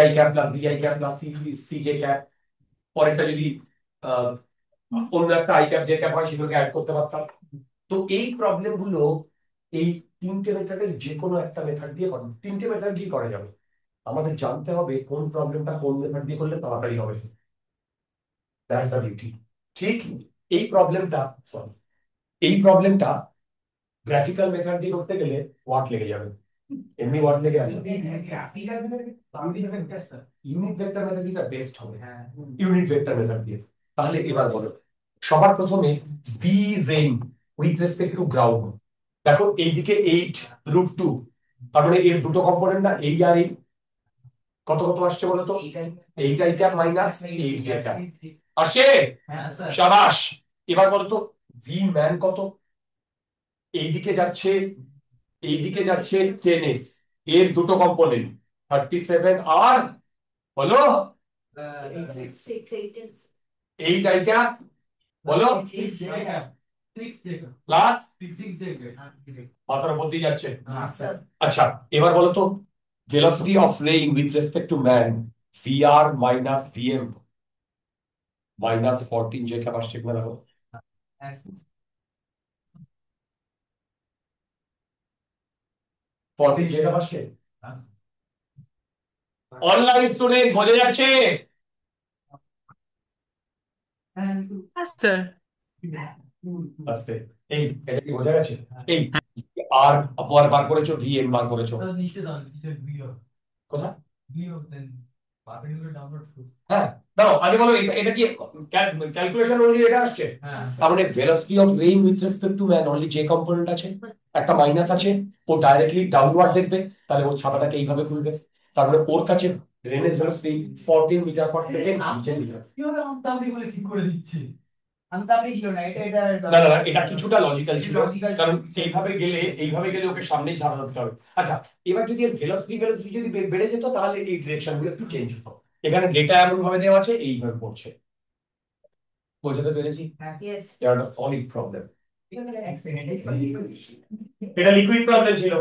ai cap plus bi cap plus cj cap. পরেরটা যদি আহ, অন্য একটা i ক্যাপ j ক্যাপ হয় সেগুলোকে অ্যাড করতে পারতাম। তো এই প্রবলেম গুলো এই তিনটে মেথডের যে কোনো একটা মেথড দিয়ে করা, তিনটে মেথড দিয়ে করা যাবে। আমাদের জানতে হবে কোন প্রবলেমটা কোন মেথড দিয়ে করলে তাড়াতাড়ি হবে। That's the beauty. ঠিক এই প্রবলেমটা, সরি, এই প্রবলেমটা গ্রাফিক্যাল মেথড দিয়ে করতে গেলে ওয়াট লেগে যাবে, এমনি ওয়াট লেগে আছে। ইউনিট ভেক্টর মেথড দিয়ে বেস্ট হবে, ইউনিট ভেক্টর মেথড দিয়ে। তাহলে এবার বলো, সবার প্রথমে V rain with respect to ground. দেখো এইদিকে 8√2, তার মানে এর দুটো কম্পোনেন্ট না, এই আর এই, কত কত আসছে বলো তো? 8i cap minus 8j cap আসছে। শাবাশ। এবার বলো তো ভি ম্যান কত? এইদিকে যাচ্ছে, এইদিকে যাচ্ছে 10s, এর দুটো কম্পোনেন্ট 37 আর বলো 8i ক্যাপ, বলো প্লাস মাথার উপর দিয়ে যাচ্ছে। আচ্ছা এবার বলো তো velocity of rain with respect to man, vr minus vm minus 14 j cap আসছে কিনা দেখো। ফোরটিন j ক্যাপ আসছে। অনলাইন স্টুডেন্ট বোঝা যাচ্ছে? আস্তে, এই এটা কি বোঝা গেছে? এই আর বার বার করেছো, vm বার করেছো কোথায়? হ্যাঁ দাঁড়াও, আগে বলো এটা এটা কি ক্যালকুলেশন অনুযায়ী এটা আসছে? তার মানে velocity of rain with respect to man only যে কম্পোনেন্ট আছে, একটা মাইনাস আছে, ও ডাইরেক্টলি ডাউনওয়ার্ড দেখবে, তাহলে ওর ছাতাটাকে এইভাবে খুলবে। তারপরে ওর কাছে রেনের ভেলোসিটি 14 মিটার পার সেকেন্ড নিচে দিবে। ঠিক করে দিচ্ছে। না না না, এটা কিছুটা লজিক্যাল ছিল, কারণ এইভাবে গেলে ওকে সামনেই ছাড়া ধরতে হবে। আচ্ছা এবার যদি এর ভেলোসিটি যদি বেড়ে যেত তাহলে এই ডিরেকশন গুলো একটু চেঞ্জ হতো। এখানে ডেটা এমন ভাবে দেওয়া আছে, এইভাবে পড়ছে। বোঝাতে পেরেছি? এটা একটা সলিড প্রবলেম, এটা লিকুইড প্রবলেম ছিল।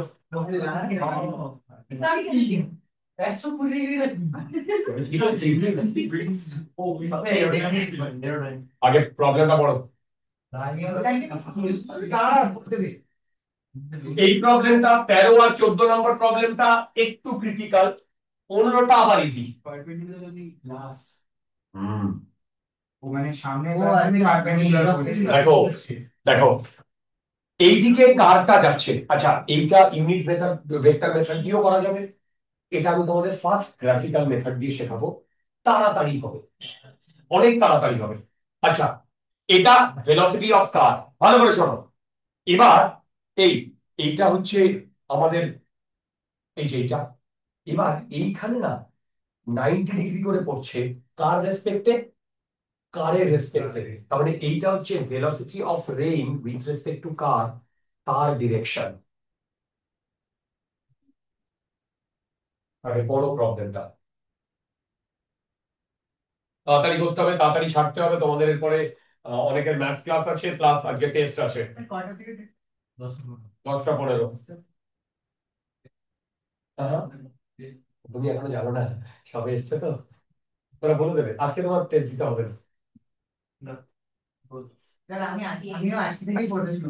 আগে প্রবলেমটা পড়ো। এই প্রবলেমটা 13 আর 14 নম্বর প্রবলেমটা একটু ক্রিটিক্যাল, 15টা আবার ইজি। দেখো দেখো এইদিকে কারটা যাচ্ছে, আচ্ছা এইটা ইউনিট ভেক্টর মেথড দিয়েও করা যাবে, এটা আমি তোমাদের ফার্স্ট গ্রাফিক্যাল মেথড দিয়ে শেখাবো, তাড়াতাড়ি হবে, অনেক তাড়াতাড়ি হবে। আচ্ছা এটা ভেলোসিটি অফ কার, ভালো করে শোনো। এবার এই এইটা হচ্ছে আমাদের এই যে এইটা, এবার এইখানে না 90 ডিগ্রি করে পড়ছে কার রেসপেক্টে, কারের রেসপেক্টে। তার মানে এইটা হচ্ছে velocity of rain with respect to car, তার ডিরেকশন। আরে বড় প্রবলেমটা তাড়াতাড়ি করতে হবে, তাড়াতাড়ি ছাড়তে হবে, তোমাদের এরপরে অনেকের ম্যাথস ক্লাস আছে, প্লাস আজকে টেস্ট আছে 10টা 15। তুমি এখনো জানো না, সবে এসছে তো, তোরা বলে দেবে আজকে তোমার টেস্ট দিতে হবে না। আমিও আজকে থেকেই পড়তে শুরু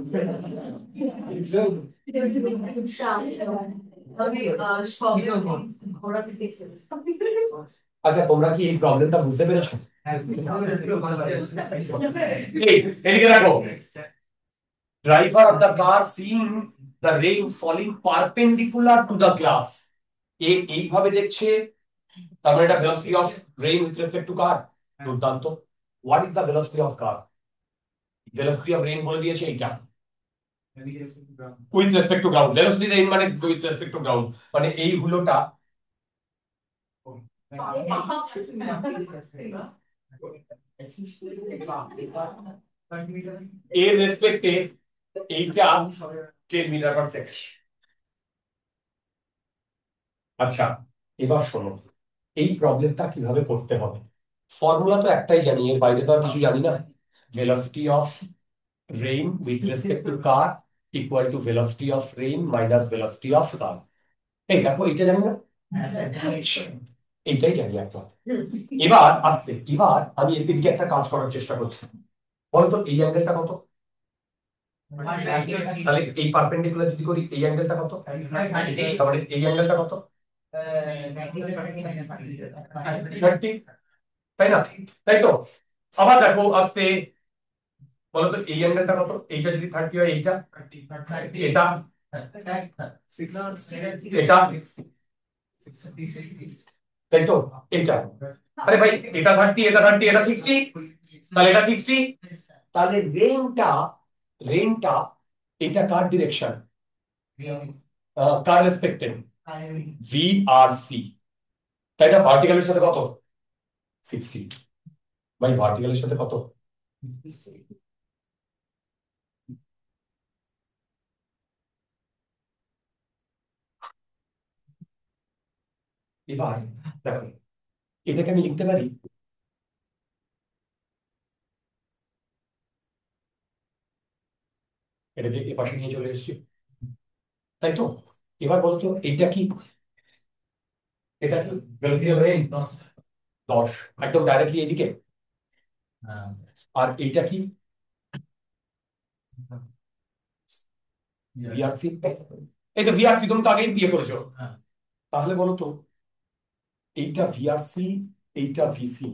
আচ্ছা তোমরা কি এই প্রবলেমটা বুঝতে পেরেছো? এদিকে দেখো, driver of the car seeing the rain falling perpendicular to the glass, এইভাবে দেখছে, তার মানে এটা velocity of rain with respect to car. দুর্দান্ত। What is the velocity of car? Velocity of rain বলে দিয়েছে এইটা with respect to ground, velocity rain মানে উইথ রেসপেক্ট টু গ্রাউন্ড, মানে এই হুলোটা এর রেসপেক্টে এইটা 10 মিটার পার সেকেন্ড। আচ্ছা, এবার শোনো এই প্রবলেমটা কিভাবে করতে হবে। ফর্মুলা তো একটাই জানি, এর বাইরে তো আর কিছু জানি না। Velocity of rain with respect to car equal to velocity of rain minus velocity of car. এই দেখো এইটা জানি না, এইটাই জানি একবার। এবার আসতে, এবার আমি এর দিকে একটা কাজ করার চেষ্টা করছি। বলতো এই অ্যাঙ্গেলটা কত? তাহলে এই পারপেন্ডিকুলার যদি করি এই অ্যাঙ্গেলটা কত? তাহলে এই অ্যাঙ্গেলটা কত? 30, তাই না? তাই তো। আবার দেখো আসতে, বলতো এই অ্যাঙ্গেলটা কত? এইটা যদি 30 হয়, এইটা এটা এটা, তাই তো। এইটা, আরে ভাই এটা 30, এটা 30, এটা 60, তাহলে এটা 60। তাহলে রেঞ্জটা এটা কার ডিরেকশন, কার রেসপেক্টে? ভি আর সি। তাই না? ভার্টিক্যালের সাথে কত? 60। ভাই ভার্টিক্যালের সাথে কত? এবার দেখো এটাকে আমি লিখতে পারি, এটাকে এ পাশে নিয়ে চলে এসেছি, তাই তো। এবার বলতো এইটা কি, এটা কি ভেলোসিটি অফ রেইন 10, একদম ডাইরেক্টলি এদিকে। আর এইটা কি ভিআরসি, এই তো ভিআরসি, তুমি তো আগেই বিয়ে করেছো। তাহলে বলো তো এইটা ভিআরসি, এইটা ভিসি,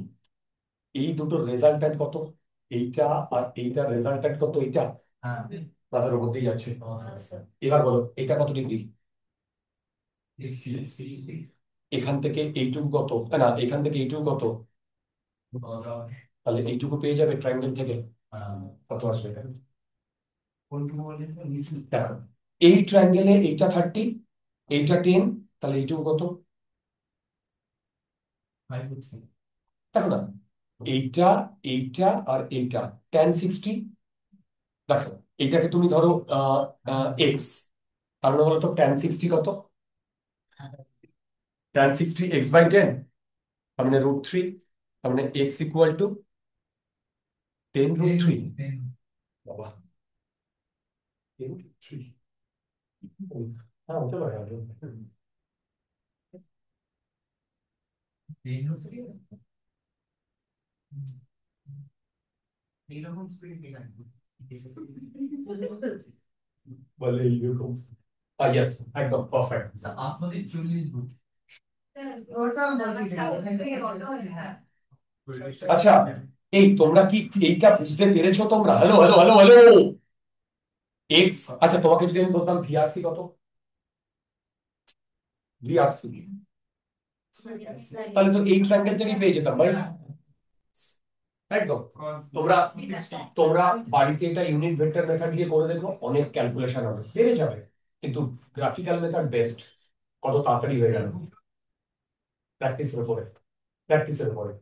এই দুটোর রেজাল্ট্যান্ট কত? এইটা আর এইটার রেজাল্ট্যান্ট কত? এইটা তাদের মধ্যেই যাচ্ছে। এবার বলো এটা কত ডিগ্রি? এখান থেকে এইটুকু কত, না এখান থেকে এইটুকু কত? তাহলে এইটুকু পেয়ে যাবে ট্রায়াঙ্গেল থেকে। কত আসবে দেখো, এই ট্রায়াঙ্গেলে এইটা 30, এইটা 10, তাহলে এইটুকু কত? দেখো না, এইটা এইটা আর এইটা tan 60। দেখো এইটাকে তুমি ধরো এক্স, তার মানে বলো তো tan 60 কত? tan 60 x/10, তার মানে √3, তার মানে x ইকুয়াল টু 10√3। বাবা 10√3, হ্যাঁ হতে পারে। বলে এইরকম, ইয়েস একদম পারফেক্ট। আপনাদের 40 গুণ। আচ্ছা, এই তোমরা কি এইটা বুঝতে পেরেছো তোমরা? Hello hello hello hello, x, আচ্ছা তোমাকে যদি আমি বলতাম ভিআরসি কত? ভিআরসি, তাহলে তো এই ট্রায়াঙ্গেল থেকেই পেয়ে যেতাম ভাই, একদম। তোমরা তোমরা বাড়িতে এটা ইউনিট ভেক্টর মেথড দিয়ে করে দেখো, অনেক ক্যালকুলেশন হবে, পেরে যাবে। কিন্তু গ্রাফিক্যাল মেথড বেস্ট, কত তাড়াতাড়ি হয়ে গেল। প্র্যাকটিসের উপরে, প্র্যাকটিসের উপরে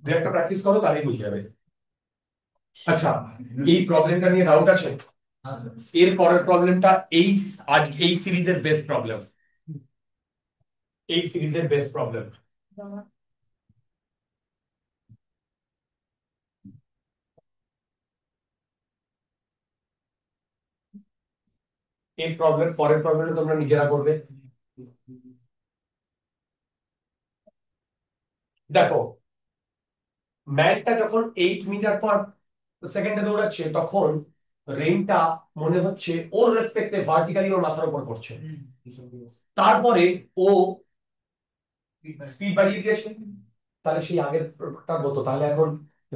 দু একটা প্র্যাকটিস করো, তাহলেই বুঝে যাবে। আচ্ছা, এই প্রবলেমটা নিয়ে ডাউট আছে? এর পরের প্রবলেমটা এই, আজ এই সিরিজের বেস্ট প্রবলেম, এই সিরিজের বেস্ট প্রবলেম। এই প্রবলেম, পরের প্রবলেমটা তোমরা নিজেরা করবে। দেখো ম্যানটা যখন 8 মিটার পার সেকেন্ডে দৌড়াচ্ছে, তখন রেইনটা মনে হচ্ছে ওর রেসপেক্টে ভার্টিক্যালি ওর মাথার উপর পড়ছে। তারপরে ও স্পিড বাড়িয়ে দিয়েছে, তাহলে সেই আগেরটা মতো, তাহলে এখন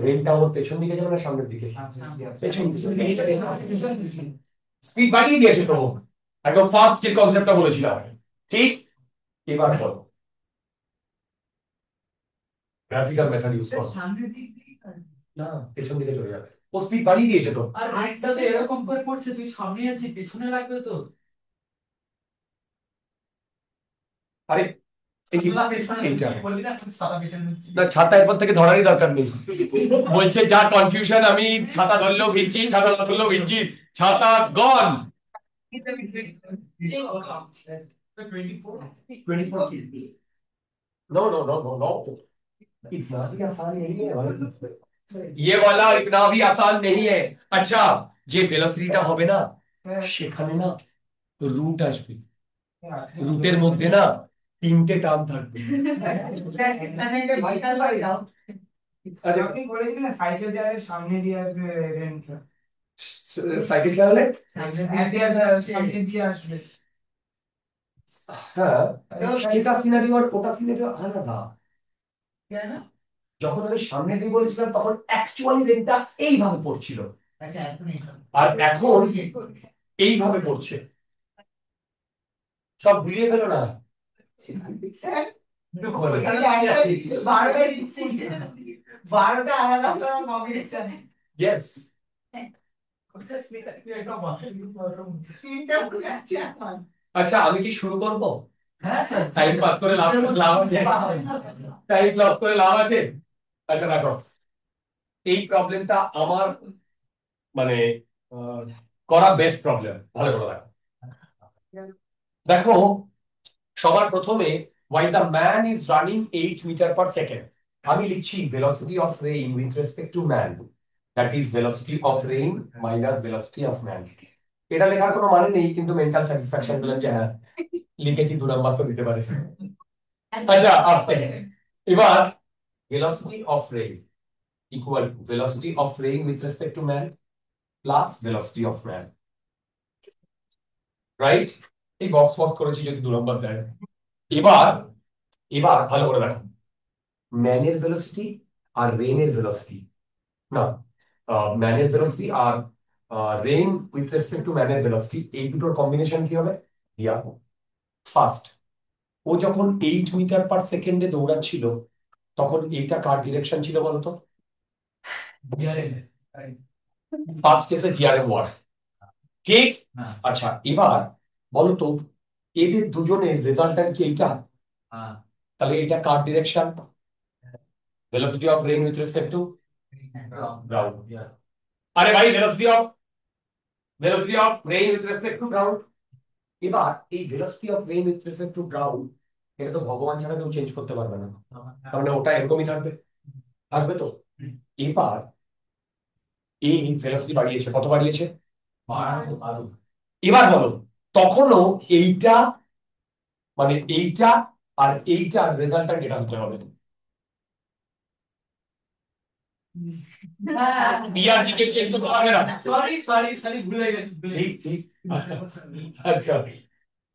রেইনটা ওর পেছন দিকে যাবে না সামনের দিকে? পেছন দিকে। স্পিড বাড়িয়ে দিয়েছে তো, একদম ফার্স্ট যে কনসেপ্টটা বলেছিলাম, ঠিক। এবার বলো গ্রাফিক্যাল মেথড ইউজ করো। না, পেছন দিকে চলে যাবে, ও স্পিড বাড়িয়ে দিয়েছে তো। আর রাস্তা তো এরকম করে পড়ছে, তুই সামনে আছিস, পেছনে লাগবে তো। আরে এইটা বললি না ছাতা পেছনে নিচ্ছি না, ছাতা এরপর থেকে ধরারই দরকার নেই। বলছে যা কনফিউশন, আমি ছাতা ধরলেও ভিজছি, ছাতা না ধরলেও ভিজছি, ছাতা gone. 24 no no no no no, इतना भी आसान नहीं है भाई, ये वाला इतना भी आसान नहीं है। अच्छा, যে ভেলোসিটিটা হবে না, সেখানে না রুট আসবে, রুটের মধ্যে না তিনটে টার্ম থাকবে। আপনি বলেছিলেন না সাইকেল চালালে সামনে দিয়ে আসবে রেনটা, সাইকেল চালালে সামনে দিয়ে আসবে। হ্যাঁ, সেটা সিনারিও আর ওটা সিনারিও আলাদা। যখন আমি সামনে দিয়ে বলছিলাম তখন অ্যাকচুয়ালি রেনটা এইভাবে পড়ছিল, আচ্ছা এখন আর এখন এইভাবে পড়ছে। সব ভুলিয়ে ফেলো না। বারোটা আলাদা আলাদা কম্বিনেশন। ইয়েস। আচ্ছা, আমি কি শুরু করব? হ্যাঁ স্যার টাইম পাস করে লাভ লাভ আছে? টাইম লস করে লাভ আছে? আচ্ছা দেখো, এই প্রবলেমটা আমার মানে করা বেস্ট প্রবলেম, ভালো করে দেখো। দেখো, সবার প্রথমে while the man is running 8 meter per second, আমি লিখছি velocity of rain with respect to man, that is velocity of rain minus velocity of man। এটা লেখার কোনো মানে নেই, কিন্তু মেন্টাল স্যাটিসফ্যাকশন পেলাম যে হ্যাঁ লিখেছি, 2 নাম্বার তো দিতে পারে। আচ্ছা আস্তে, এবার velocity of rain equal to velocity of rain with respect to man plus velocity of man, right? এই বক্স ওয়ার্ক করেছি যদি 2 নাম্বার দেয়। এবার এবার ভালো করে দেখো, ম্যানের ভেলোসিটি আর রেনের ভেলোসিটি, না ম্যানের ভেলোসিটি আর রেন উইথ রেসপেক্ট টু ম্যানের ভেলোসিটি, এই দুটোর কম্বিনেশন কি হবে? রিয়া। ফার্স্ট, ও যখন 8 মিটার পার সেকেন্ডে দৌড়াচ্ছিল তখন এইটা কার ডিরেকশন ছিল বলতো? ফার্স্ট কেসে ভিআরএম ওয়ার্ড, ঠিক? আচ্ছা, এবার বলতো এদের দুজনের রেজাল্ট্যান্ট কি এইটা? তাহলে এটা car direction? Velocity of rain with respect to ground. আরে ভাই, velocity of rain with respect to ground. এবার এই velocity of rain with respect to ground, এটা তো ভগবান ছাড়া কেউ চেঞ্জ করতে পারবে না, তার মানে ওটা এরকমই থাকবে, থাকবে তো। এবার এই ভেলোসিটি বাড়িয়েছে, কত বাড়িয়েছে? এবার বলো, তখনও এইটা মানে এইটা আর এইটার রেজাল্ট্যান্ট এটা হতে হবে। বিআরজি কে চেঞ্জ করতে পারবে না। সরি ভুলে গেছি ঠিক ঠিক। আচ্ছা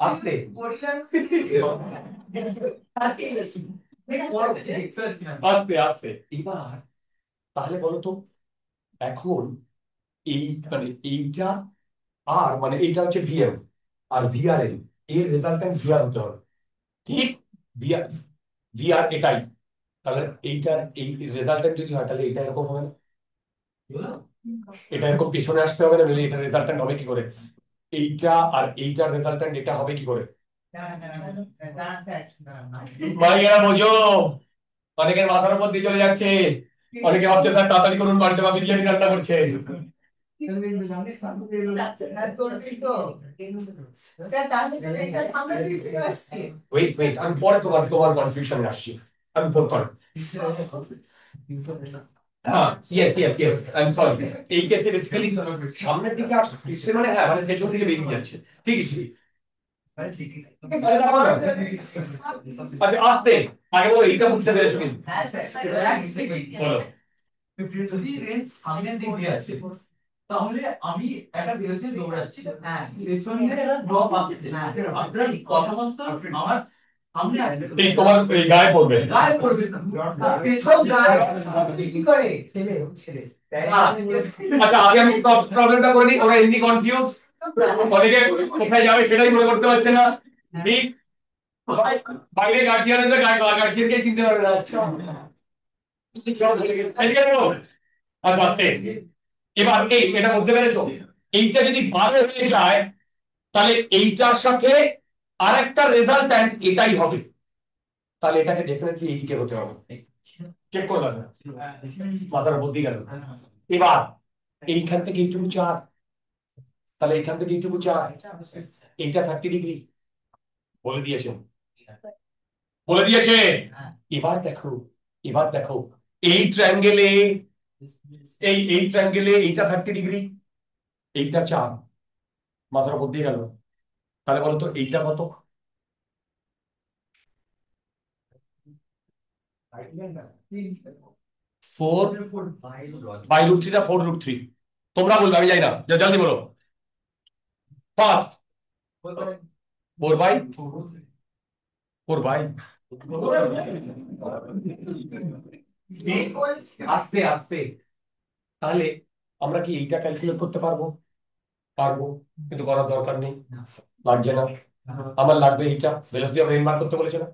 আস্তে, আস্তে আস্তে। এবার তাহলে বলো তো, এখন এই মানে এইটা আর মানে এইটা হচ্ছে ভিএম আর ভিআরএল, এর রেজাল্ট্যান্ট ভিআর হতে হবে, ঠিক? ভিআর ভিআর এটাই, তাহলে এইটার এই রেজাল্ট্যান্ট যদি হয় তাহলে এটা এরকম হবে না, এটা এরকম পেছনে আসতে হবে না, নইলে এটা রেজাল্ট্যান্ট হবে কি করে? এইটা আর এইটার রেজাল্ট্যান্ট এটা হবে কি করে? ভাই এরা বোঝো, অনেকের মাথার উপর দিয়ে চলে যাচ্ছে, অনেকে ভাবছে স্যার তাড়াতাড়ি করুন, বাড়িতে বা বিরিয়ানি রান্না করছে। ওয়েট ওয়েট, আমি পরে তোমার কনফিউশনে আসছি, আমি পরে। হ্যাঁ yes yes yes, I am sorry. এই কেসে বেসিক্যালি সামনের দিকে আসছে মানে হ্যাঁ মানে পেছন থেকে বেরিয়ে যাচ্ছে, ঠিক আছে। আচ্ছা আস্তে, আগে বলো এইটা বুঝতে পেরেছো কিন্তু? বলো। যদি রেঞ্জ সামনের দিক দিয়ে আসে তাহলে আমি একটা ভেলোসিটি দৌড়াচ্ছি, পেছনে একটা ড্রপ আসছে, আপনার কথা বলতে আমার সামনে এই তোমার এই গায়ে পড়বে, গায়ে পড়বে পেছন গায়ে কি করে ছেলে। আচ্ছা আগে আমি প্রবলেমটা করে দিই, ওরা এমনি কনফিউজ, অনেকে কোথায় যাবে সেটাই মনে করতে পারছে না, ঠিক? বাইরে গার্জিয়ান এসে গার্জিয়ানকে চিনতে পারবে না। আচ্ছা আচ্ছা আস্তে, এবার এটা বুঝতে পেরেছো? এইটা যদি 12 হয়ে যায় তাহলে এইটার সাথে আরেকটা রেজাল্ট্যান্ট এটাই হবে, তাহলে এটাকে ডেফিনেটলি এইদিকে হতে হবে। চেক করলাম, মাথার উপর দিয়ে গেল। এবার এইখান থেকে এইটুকু 4, তাহলে এইখান থেকে এইটুকু 4, এইটা 30 ডিগ্রি বলে দিয়েছেন, বলে দিয়েছে। এবার দেখো, এবার দেখো এই ট্রায়াঙ্গেলে, এই ট্রায়াঙ্গেলে এইটা 30 ডিগ্রি, এইটা 4, মাথার উপর দিয়ে গেল। তাহলে বলো তো এইটা কত? 4/√3 না 4√3? তোমরা বলবে, আমি জানি না, জলদি বলো ফার্স্ট। 4/4 আস্তে আস্তে। তাহলে আমরা কি এইটা ক্যালকুলেট করতে পারবো? পারবো, কিন্তু করার দরকার নেই, লাগছে না। আমার লাগবে এইটা, ভেলোসিটি অফ রেইন বার করতে বলেছে না?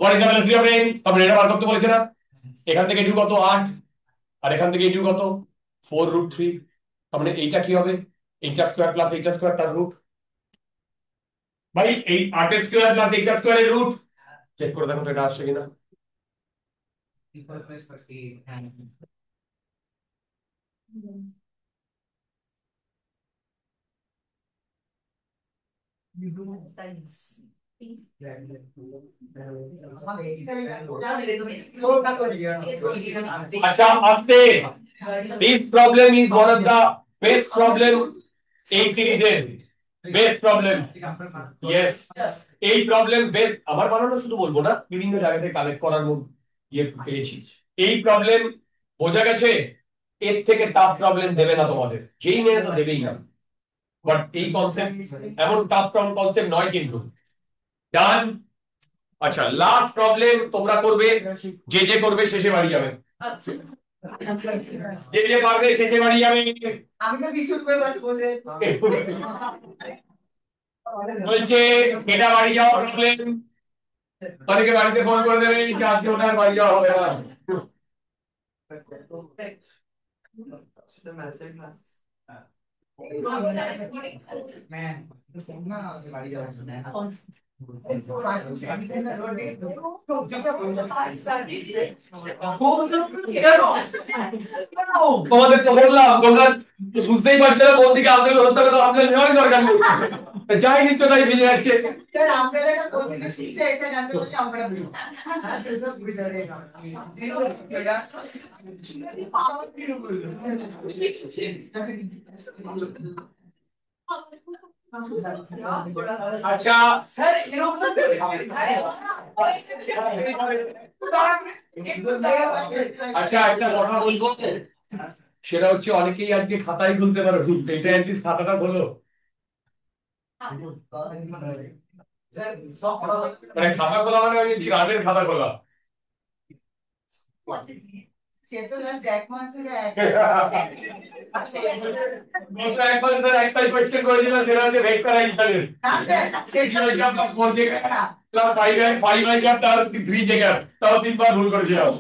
What is the velocity of rain? আমরা এটা বার করতে বলেছে না? এখান থেকে ডিউ কত? 8, আর এখান থেকে ডিউ কত? 4√3। তার মানে এইটা কি হবে? এইটা স্কোয়ার প্লাস এইটা স্কোয়ার তার রুট। ভাই এই 8 স্কোয়ার প্লাস এইটা স্কোয়ারের রুট, চেক করে দেখো তো এটা আসছে কিনা। আচ্ছা আস্তে, this problem is one of the best problem এই সিরিজের, বেস্ট প্রবলেম। ইয়েস, এই প্রবলেম বেস্ট, আমার বানানো শুধু বলবো না, বিভিন্ন জায়গা থেকে কালেক্ট করার ইয়ে পেয়েছি। এই প্রবলেম বোঝা গেছে, এর থেকে টাফ প্রবলেম দেবে না তোমাদের, যেই মেয়ে তো দেবেই না। বাট এই কনসেপ্ট এমন টাফ কনসেপ্ট নয় কিন্তু। ডান। আচ্ছা লাস্ট প্রবলেম তোমরা করবে, যে করবে শেষে বাড়ি যাবে, যে পারবে শেষে বাড়ি যাবে। আমি তো কিছু বলছে বলছে এটা বাড়ি যাওয়া প্রবলেম, অনেকে বাড়িতে ফোন করে দেবে যে আজকে ওনার বাড়ি যাওয়া হবে না। তোমাদের তো বললাম, তোমরা বুঝতেই পারছো না কোন দিকে আপনাদের হত্যা করে আপনাদের নেওয়ারই দরকার নেই, যাই নিত্য তাই ভিজে যাচ্ছে। আচ্ছা স্যার এরকম আচ্ছা একটা কথা বলবো, সেটা হচ্ছে অনেকেই আজকে খাতাই খুলতে পারো, এটা অ্যাটলিস্ট খাতাটা খোলো। মানে খাতা খোলা মানে আমি গানের খাতা খোলা। সে তো জাস্ট এক মাস ধরে একটাই কোয়েশ্চেন করেছিলাম, সেটা হচ্ছে ভেক্টর আইসোলেশন। তার 3 জায়গা, তাও 3বার ভুল করেছিলাম।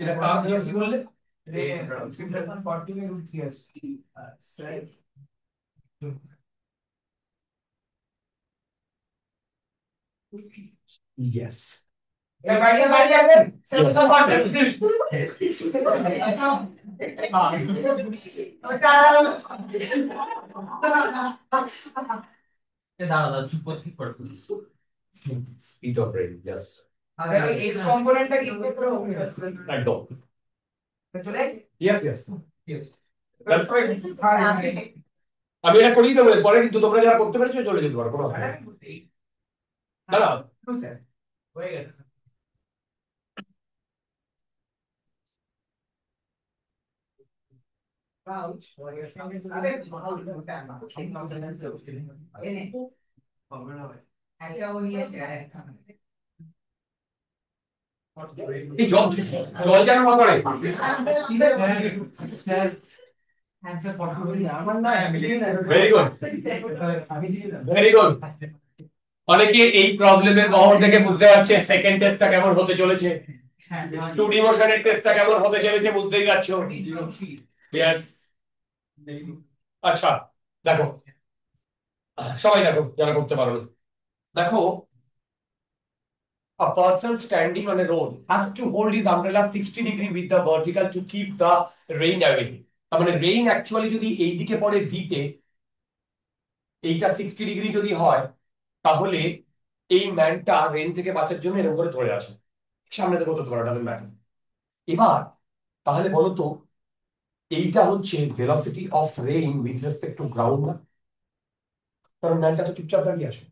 এটা কার দিয়ে কি বললে? Yes. দাঁড়া চুপ করে ঠিক করে Speed of rain, yes. X কম্পোনেন্টটা কি করে হবে একদম। চলে Yes, yes. yes That's right. আমি এটা করিয়ে দেবো পরে, কিন্তু তোমরা যারা করতে পেরেছো চলে যেতে পারো, কোনো অসুবিধা নেই। দাঁড়াও স্যার হয়ে গেছে। Pouch, or your family to live in how you look at একটা ও নিয়েছে আর একটা এই জল জল যেন না করে। স্যার অ্যানসার পড়াবো আমার না ভেরি গুড, ভেরি গুড। অনেকে এই প্রবলেমের গহন থেকে বুঝতে পারছে সেকেন্ড টেস্টটা কেমন হতে চলেছে, টু ডি মোশনের টেস্টটা কেমন হতে চলেছে, বুঝতেই পারছো। Yes. আচ্ছা দেখো, সবাই দেখো যারা করতে পারো না। দেখো, a person standing on a road has to hold his umbrella 60 degree with the vertical to keep the rain away. তার মানে রেইন অ্যাকচুয়ালি যদি এই দিকে পড়ে ভি তে, এইটা 60 ডিগ্রি যদি হয়, তাহলে এই ম্যানটা রেইন থেকে বাঁচার জন্য এরকম করে ধরে আছে, সামনে থেকে ধরতে পারো, ডাজন্ট ম্যাটার। এবার তাহলে বলো তো, এইটা হচ্ছে velocity of rain with respect to ground না, কারণ ম্যানটা তো চুপচাপ দাঁড়িয়ে আছে।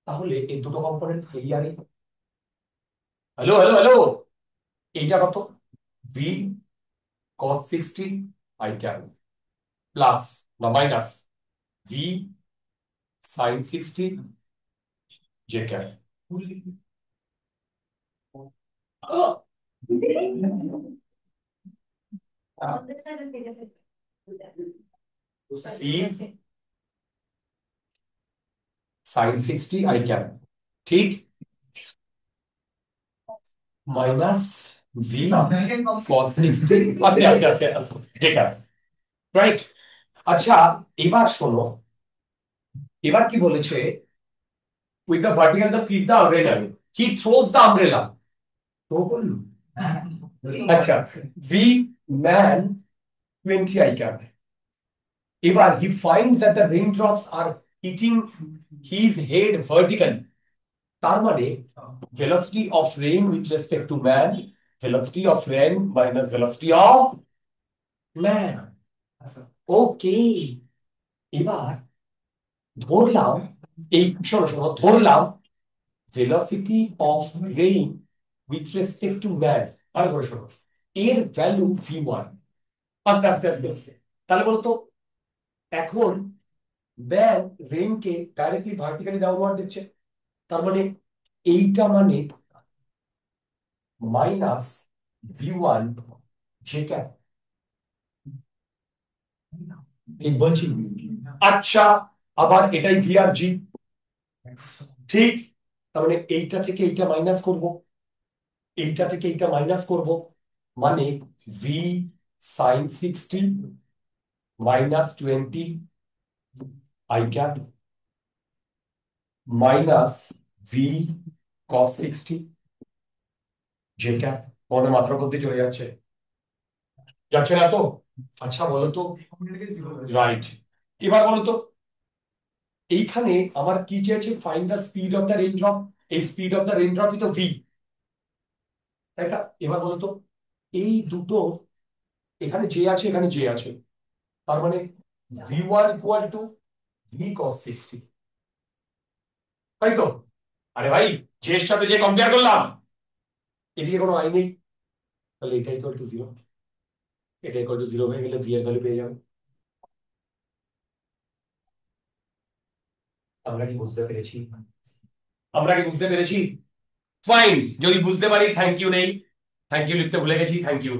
তাহলে এই দুটো কম্পোনেন্ট এই আর এই, হ্যালো হ্যালো হ্যালো, এইটা কত, V cos 60 I can plus না minus V sin 60 j can। V sin 60 I can, ঠিক, মাইনাস ভি cos 60 আস্তে আস্তে আস্তে আস্তে j can, রাইট। আচ্ছা এবার শোনো, এবার কি বলেছে, with the vertical to keep the umbrella he throws the umbrella, তো বললো আচ্ছা ভি ম্যান 20 I can। এবার he finds that the raindrops are hitting his head vertically, তার মানে velocity of rain with respect to man, velocity of rain minus velocity of man, ওকে। এবার ধরলাম, এই শোনো শোনো, ধরলাম velocity of rain with respect to man, ভালো করে শোনো, এর ভ্যালু v1, আস্তে আস্তে আস্তে। তাহলে বলতো এখন ম্যান রেইনকে ডাইরেক্টলি ভার্টিক্যালি ডাউনওয়ার্ড দিচ্ছে, তার মানে এইটা মানে মাইনাস v1 j ক্যাপ, এই বলছি। আচ্ছা আবার এটাই ভি আর জি, ঠিক, তার মানে এইটা থেকে এইটা মাইনাস করব, এইটা থেকে এইটা মাইনাস করব, মানে V sine 60 minus 20 I cap minus V cos 60 J cap. তোমাদের মাথার উপর দিয়ে চলে যাচ্ছে, যাচ্ছে না তো? আচ্ছা বলো তো, রাইট। এবার বলো তো, এইখানে আমার কি চেয়েছে, find the speed of the raindrop, এই স্পিড অফ দ্য রেইনড্রপই তো ভি, তাই না? এবার বলো তো, এই দুটো, এখানে যে আছে এখানে যে আছে, তার মানে v1 equal to V cos 60, তাই তো? আরে ভাই, যে এর সাথে যে কম্পেয়ার করলাম, এদিকে কোনো আই নেই, তাহলে এটা ইকুয়াল টু 0, এটা ইকুয়াল টু 0 হয়ে গেলে ভি এর ভ্যালু পেয়ে যাবে। আমরা কি বুঝতে পেরেছি? আমরা কি বুঝতে পেরেছি? ফাইন, যদি বুঝতে পারি থ্যাংক ইউ, নেই থ্যাংক ইউ লিখতে ভুলে গেছি, থ্যাংক ইউ।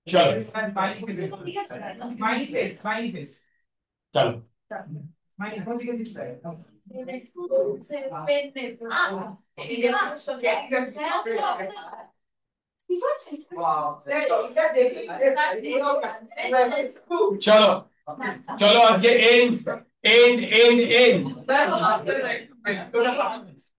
চলো চলো চলো চলো, আজকে এন্ড এন্ড এন্ড এন্ড।